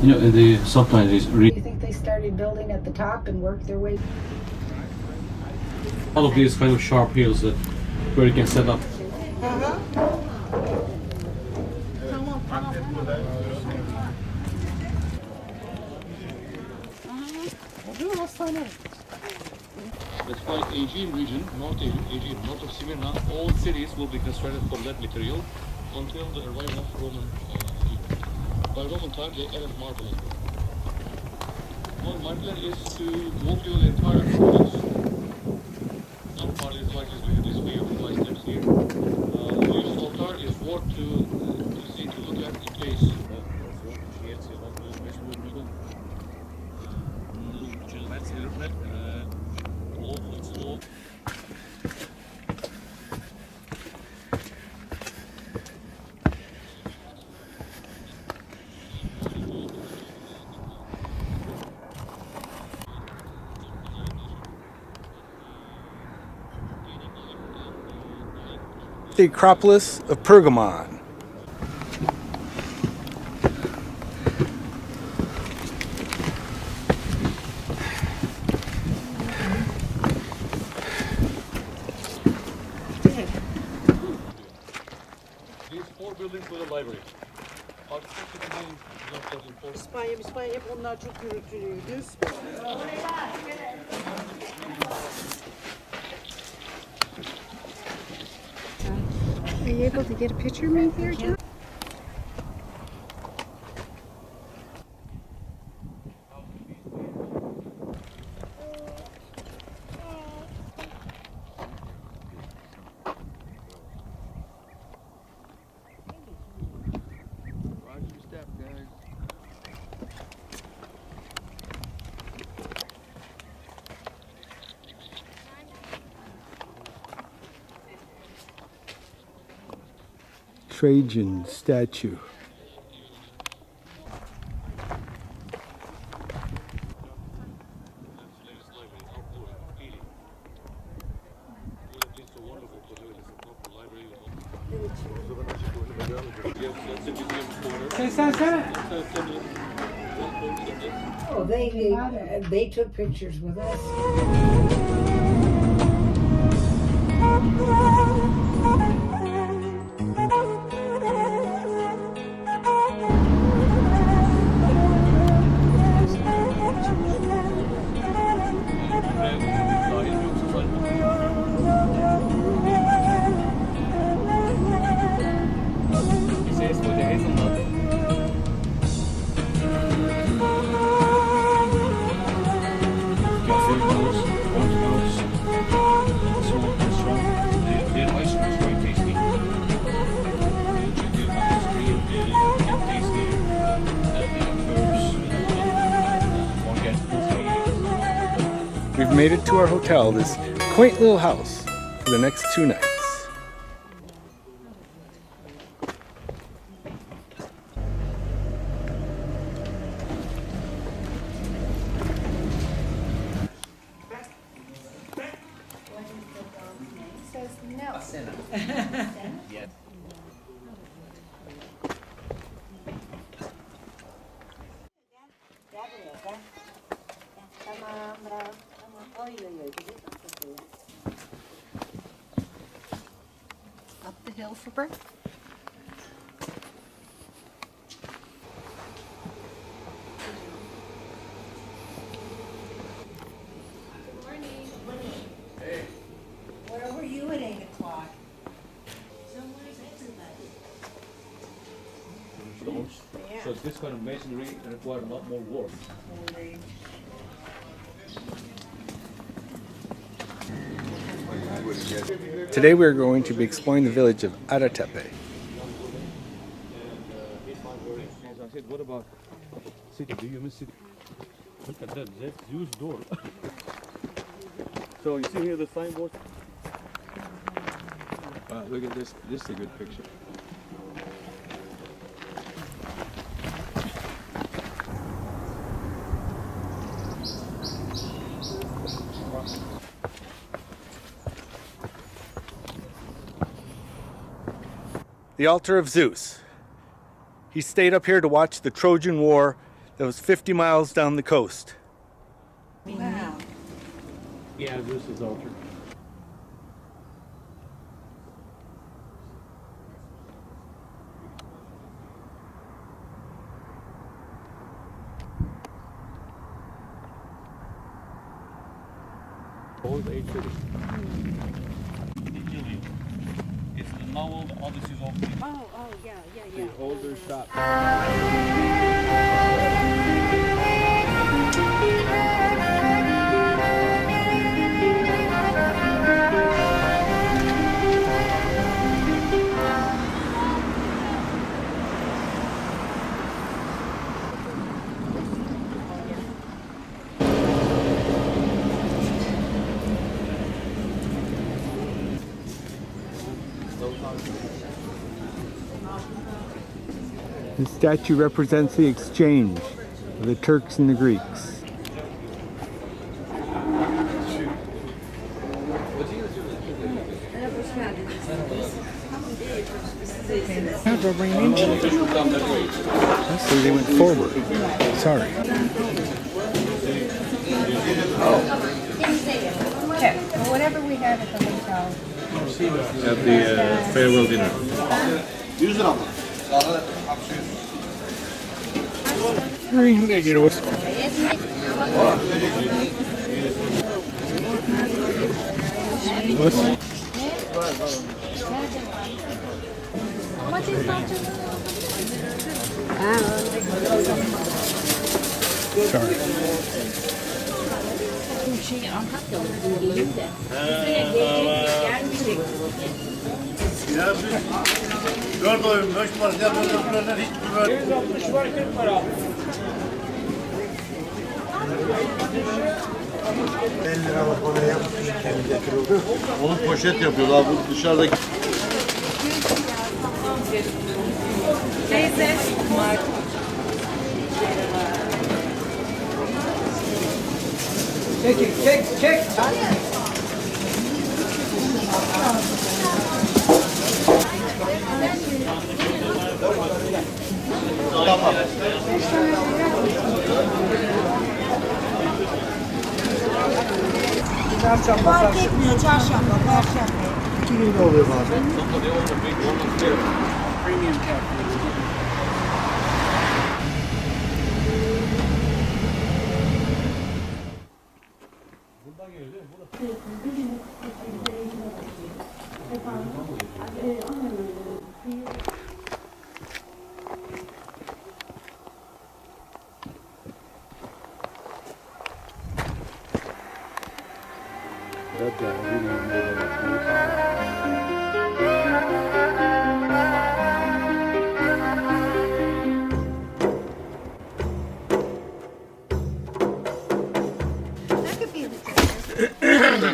The subtitle is Do you think they started building at the top and worked their way? all of these kind of sharp hills that where you can set up. It's called Aegean region, North Aegean, north of Smyrna. All cities will be constructed from that material until the arrival of Roman people. By Roman time, they added marbling. Well, marbling is to move the entire province. Some part is like this way of my steps here. The use altar is worth to see, to look at in case. the Acropolis of Pergamon. These 4 buildings were the library. İspanya hep onlar çok gürültülüydü. Are you able to get a picture of me here, John? Trajan statue. Oh, they took pictures with us. We've made it to our hotel, this quaint little house, for the next 2 nights. Says no. Up the hill for breakfast. Where were you at 8 o'clock? So this kind of masonry requires a lot more work. Today we are going to be exploring the village of Aratepe. I said, what about city? Do you miss city? Look at that, that's huge door. So you see here the signboard? Look at this. This is a good picture. The altar of Zeus. He stayed up here to watch the Trojan War that was 50 miles down the coast. Wow. Yeah, Zeus's altar. Old age city. It's the novel, the Odysseys of the Oh, yeah. The older shop. The statue represents the exchange of the Turks and the Greeks. go bring an engine. So they went forward. Sorry. Okay, well, whatever we have at the hotel. At the farewell dinner. 100 lira mı? Nereye gidiyoruz? Sorry. Ya biz 4 oyun 5 parça yapıyorlar hiç böyle. 160 var 40 para. 50 liralık bana yapmış kendi getiriyor. Onu poşet yapıyorlar bu dışarıdaki. Teyze. Çek. Tamam. Fark etmiyor çarşamba, perşembe. 2 gün de oluyor bazen. Premium cap. That could be the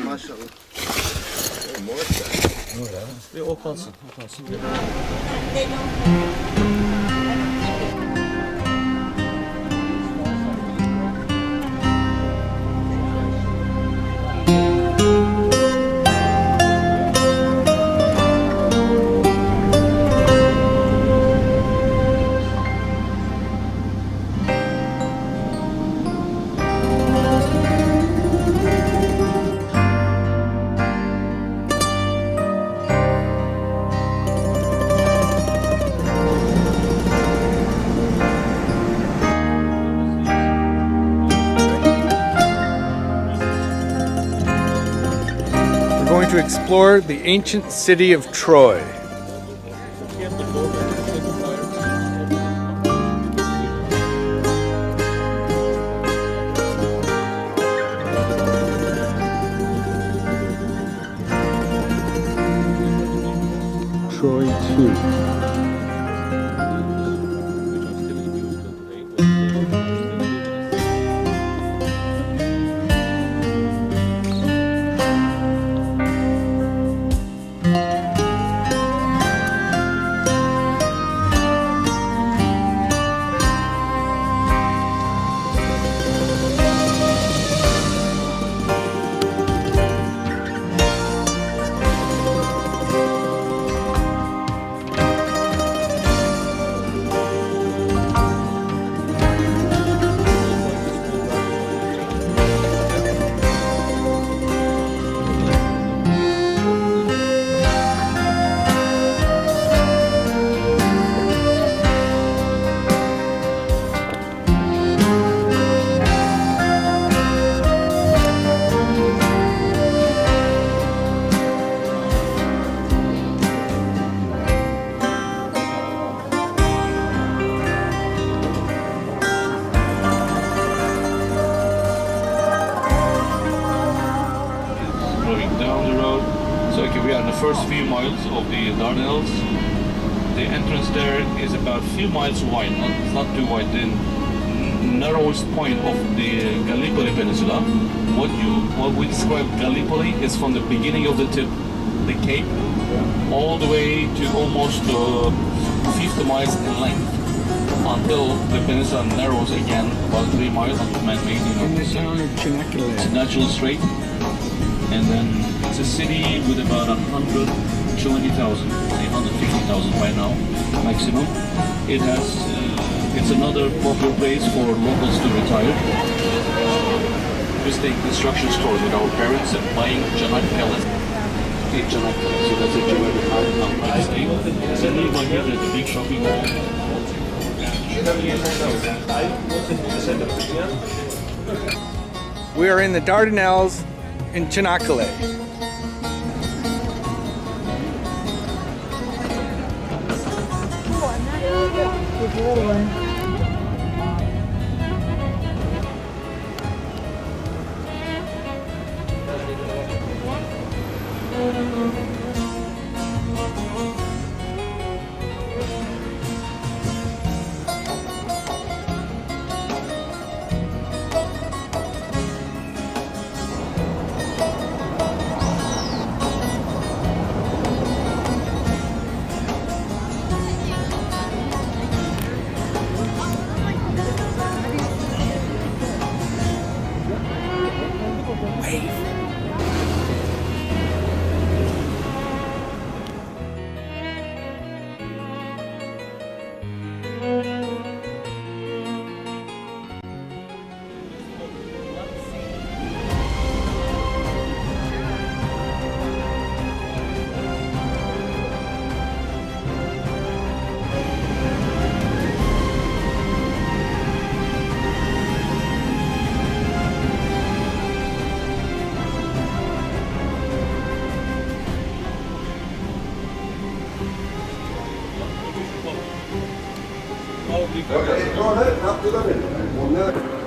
Maşallah. O kalsın. We're going to explore the ancient city of Troy. Troy 2. First few miles of the Dardanelles. The entrance there is about a few miles wide, not too wide. The narrowest point of the Gallipoli Peninsula. What we describe Gallipoli is from the beginning of the tip, the cape, all the way to almost 50 miles in length until the peninsula narrows again about 3 miles on man-made. In the town of Chinekile. It's a natural strait, and then it's a city with about 120,000, 150,000 50,000 right now, maximum. It has, it's another popular place for locals to retire. Visiting construction stores with our parents and buying Janak pellets. Janak pellets, so that's a jewelry house. Then you might get the big shopping mall. We are in the Dardanelles in Çanakkale.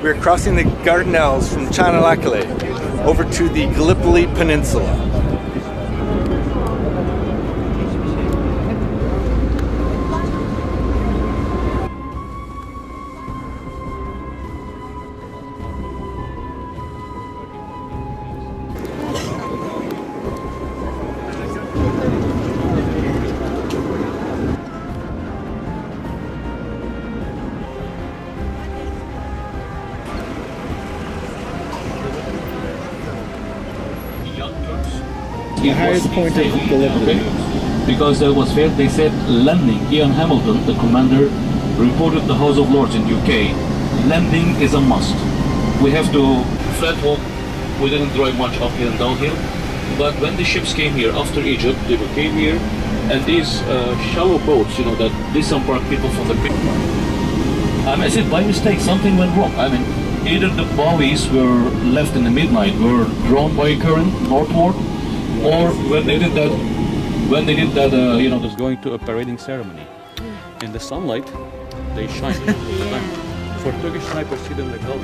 We're crossing the Dardanelles from Çanakkale over to the Gallipoli Peninsula. The highest point of Gallipoli. Because there was failed, they said landing. Ian Hamilton, the commander, reported the House of Lords in UK. Landing is a must. We have to flat walk. We didn't drive much uphill and downhill. But when the ships came here after Egypt, they came here, and these shallow boats, you know, that disembark people from the pit. I said by mistake something went wrong. I mean, either the bowies were left in the midnight, were drawn by a current northward, or when they did that, you know, was going to a parading ceremony. In the sunlight, they shine. For Turkish snipers, see them like Gulf.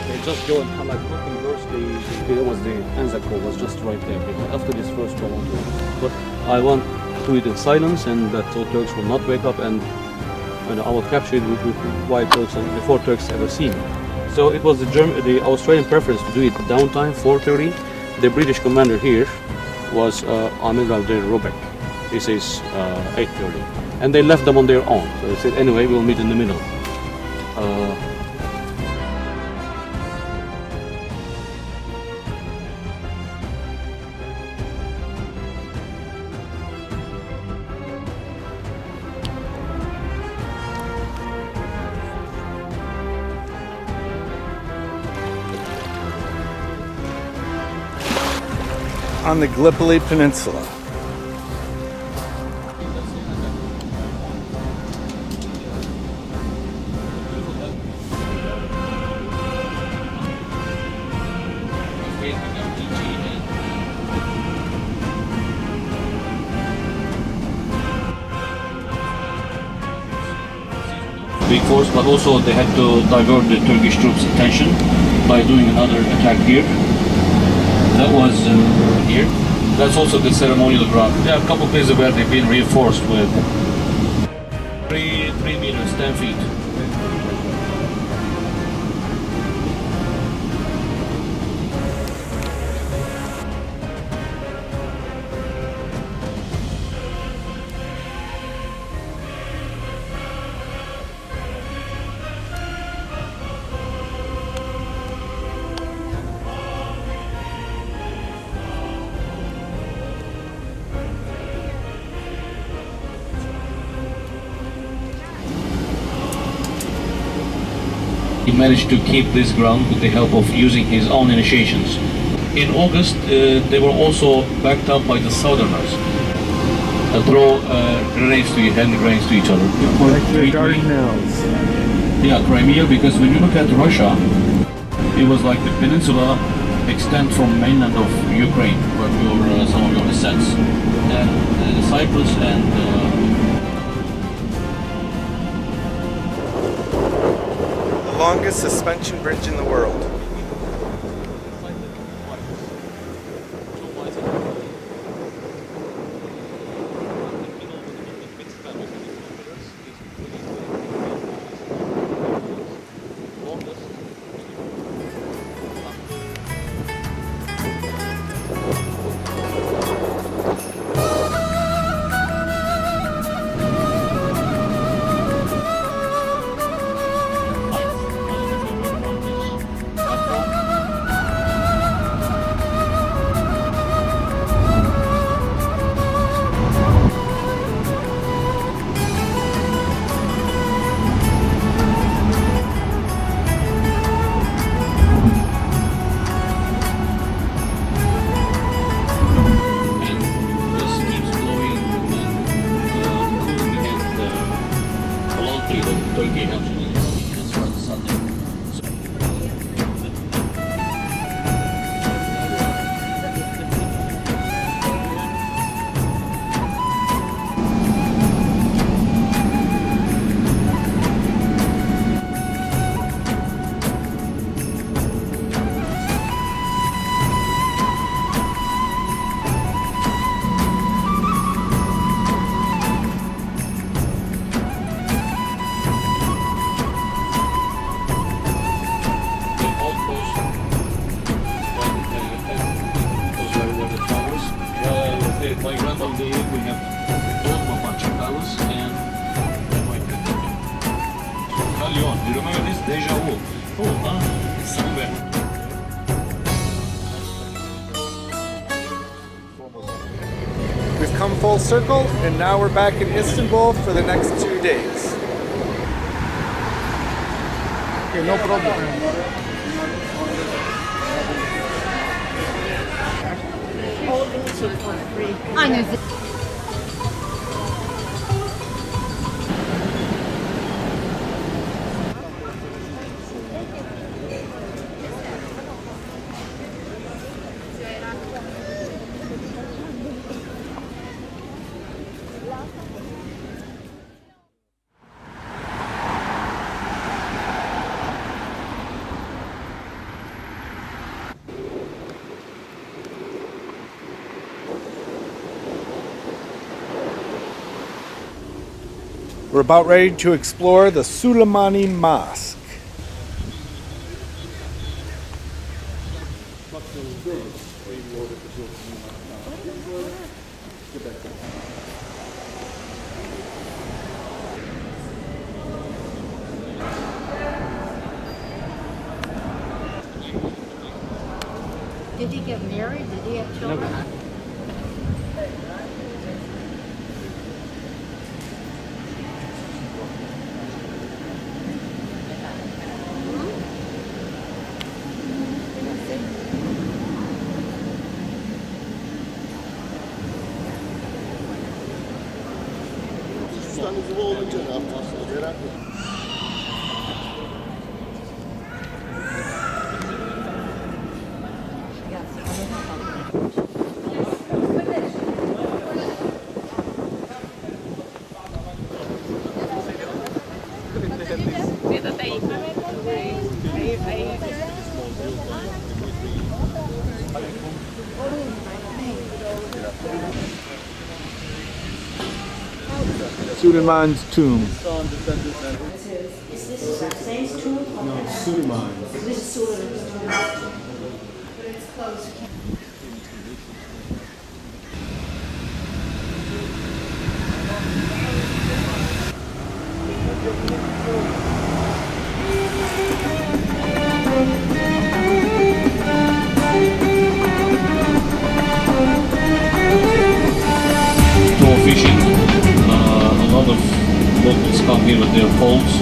They just go and come like looking towards it was the Anzako was just right there. After this first one, but I want to do it in silence, and that all Turks will not wake up, and I will capture it with white Turks and before Turks ever seen. So it was the Australian preference to do it downtime 4:30. The British commander here was Admiral Robek. He says 8:30, and they left them on their own. So they said, anyway, we'll meet in the middle. On the Gallipoli Peninsula. Big force, but also they had to divert the Turkish troops' attention by doing another attack here. That was here. That's also the ceremonial ground. There are a couple places where they've been reinforced with 3 meters, 10 feet. He managed to keep this ground with the help of using his own initiations. In August, they were also backed up by the Southerners. Throw grenades to hand grenades to each other. Like the Dardanelles. Yeah, Crimea, because when you look at Russia, it was like the peninsula extend from mainland of Ukraine, where some of your assets, and Cyprus and The longest suspension bridge in the world. my grandmother we have all a bunch of palace and Lyon. You remember this? Deja vu. Oh, it's somewhere. We've come full circle, and now we're back in Istanbul for the next 2 days. Okay, no problem. Aynen. We're about ready to explore the Süleymani Mosque. Did he get married? Did he have children? Süleyman's tomb. Is this Saint's tomb? No, Süleyman. This is Süleyman's tomb. But it's closed. For fishing, a lot of locals come here with their poles.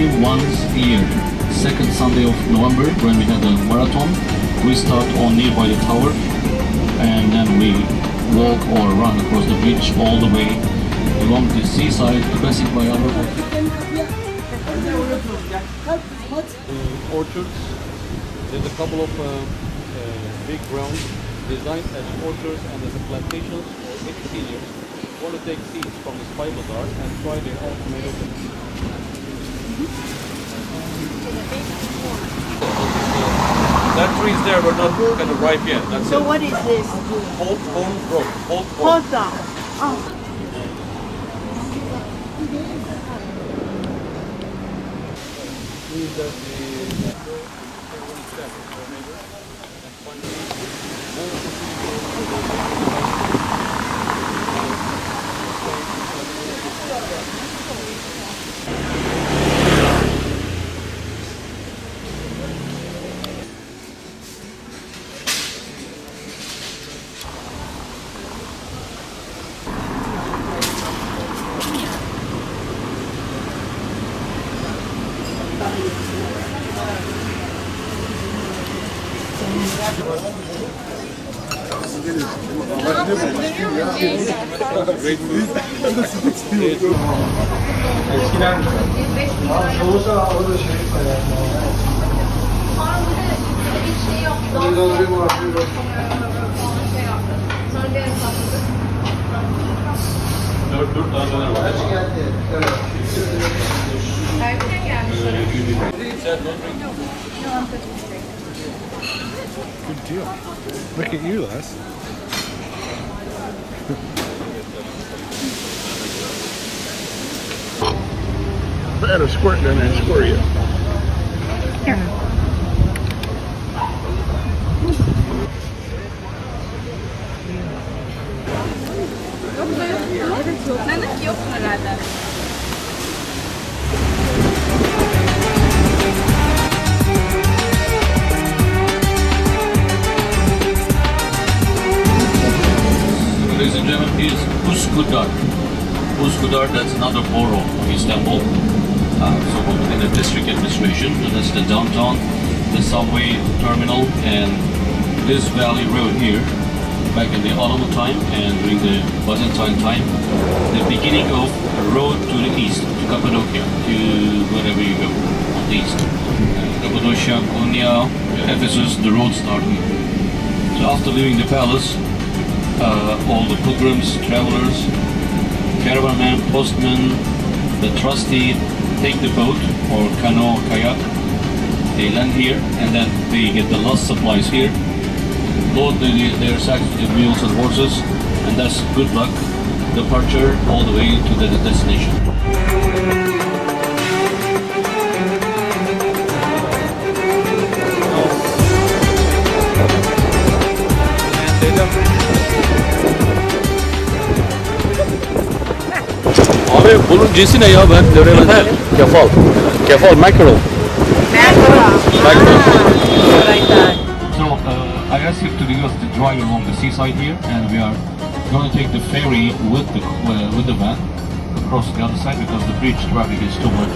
only once a year. Second Sunday of November, when we had a marathon, we start on nearby the tower, and then we walk or run across the bridge all the way along the seaside, passing by our orchards. There's a couple of big grounds designed as orchards and as a plantations for ex-seniors who want to take seeds from this BAZAAR and try their own tomato business. That trees there were not kind of ripe yet. That's So it. what is this? Old corn growth. Old corn. Posa. Oh. Good deal. Look at you, Les. I had a squirt down there and squirt you. Ladies and gentlemen, here's Üsküdar. Üsküdar, that's another borough of Istanbul. So within the district administration, and that's the downtown, the subway terminal, and this valley road here, back in the Ottoman time and during the Byzantine time, the beginning of a road to the east, to Cappadocia, to wherever you go, on the east. Cappadocia, Konya, Ephesus, the road started. So after leaving the palace, all the pilgrims, travelers, caravan postmen, the trustee take the boat or canoe, kayak. They land here and then they get the last supplies here, load their sacks with the mules and horses, and that's good luck departure all the way to the destination. Abi bunun cinsi ne ya, ben göremedim. Kefal. Kefal, mackerel. So I asked him to give us the drive along the seaside here, and we are going to take the ferry with the van across the other side because the bridge traffic is too much.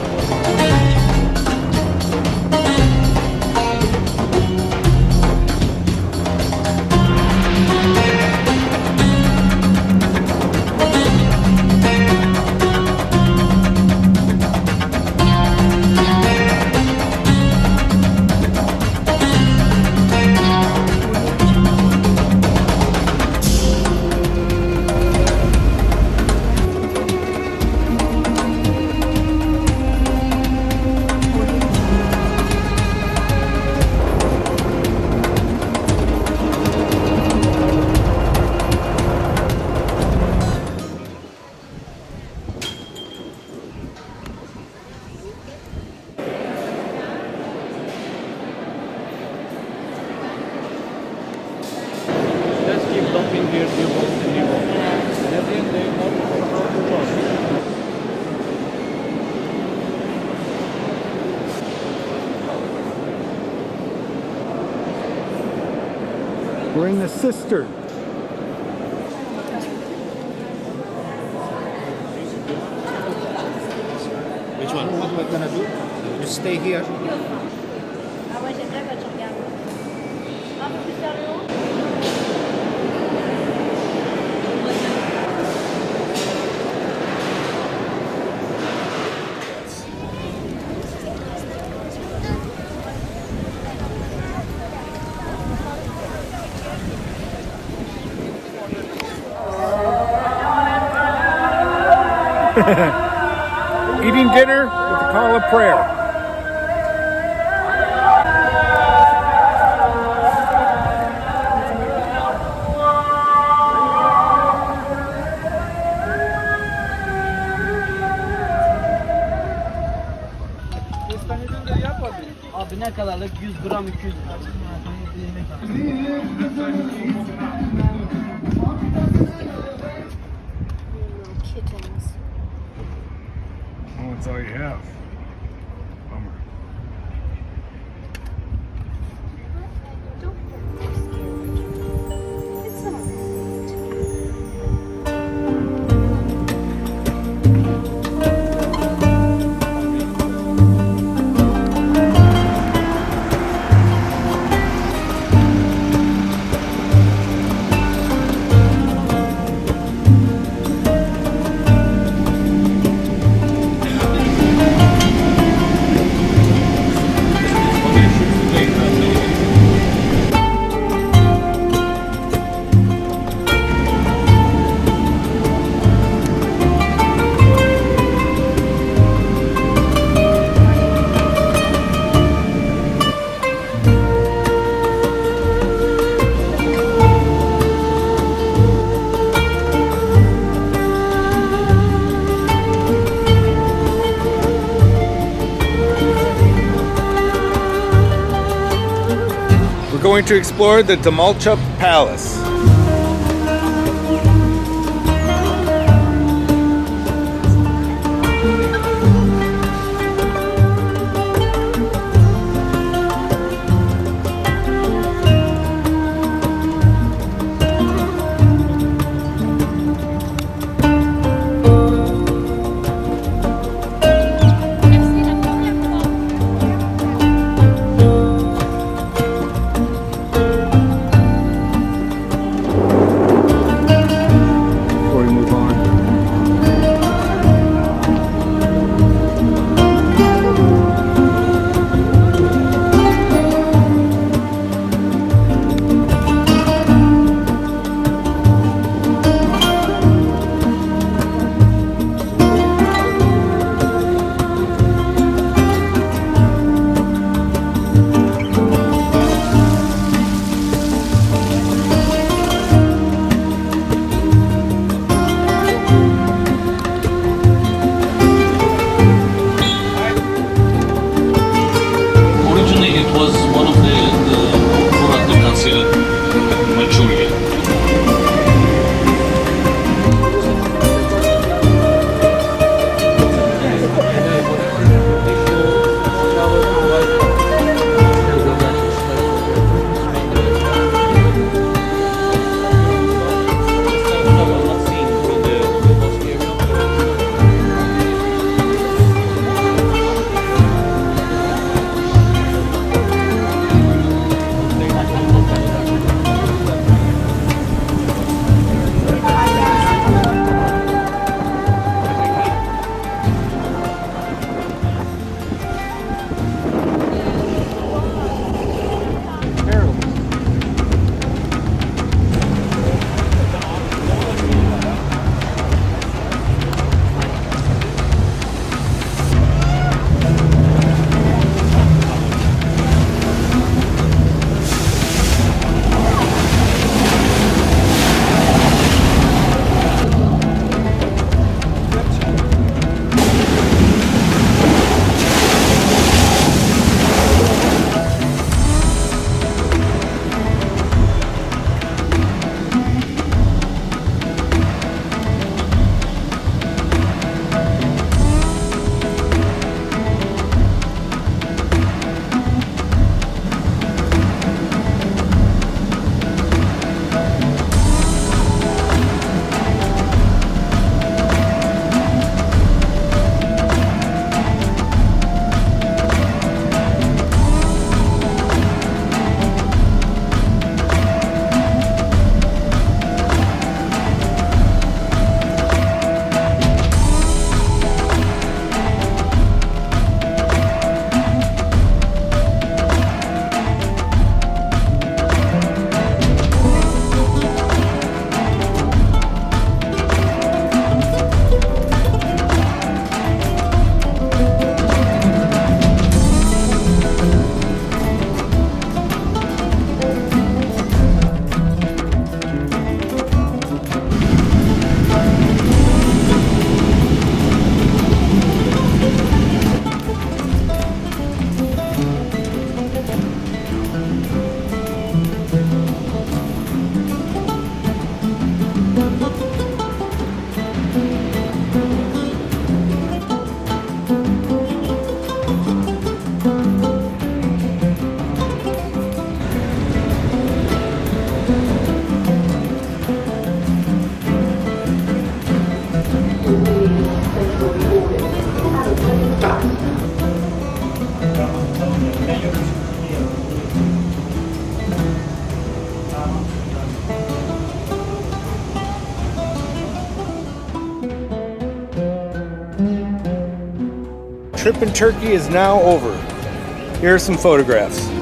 We're in the cistern. Which one? What we're gonna do? stay here? Eating dinner with the call of prayer. Abi ne kadarlık? 100 gram 200 gram. Kittens. Oh, that's all you have. Bummer. It's all right. We're going to explore the Damalcha Palace. trip in Turkey is now over. Here are some photographs.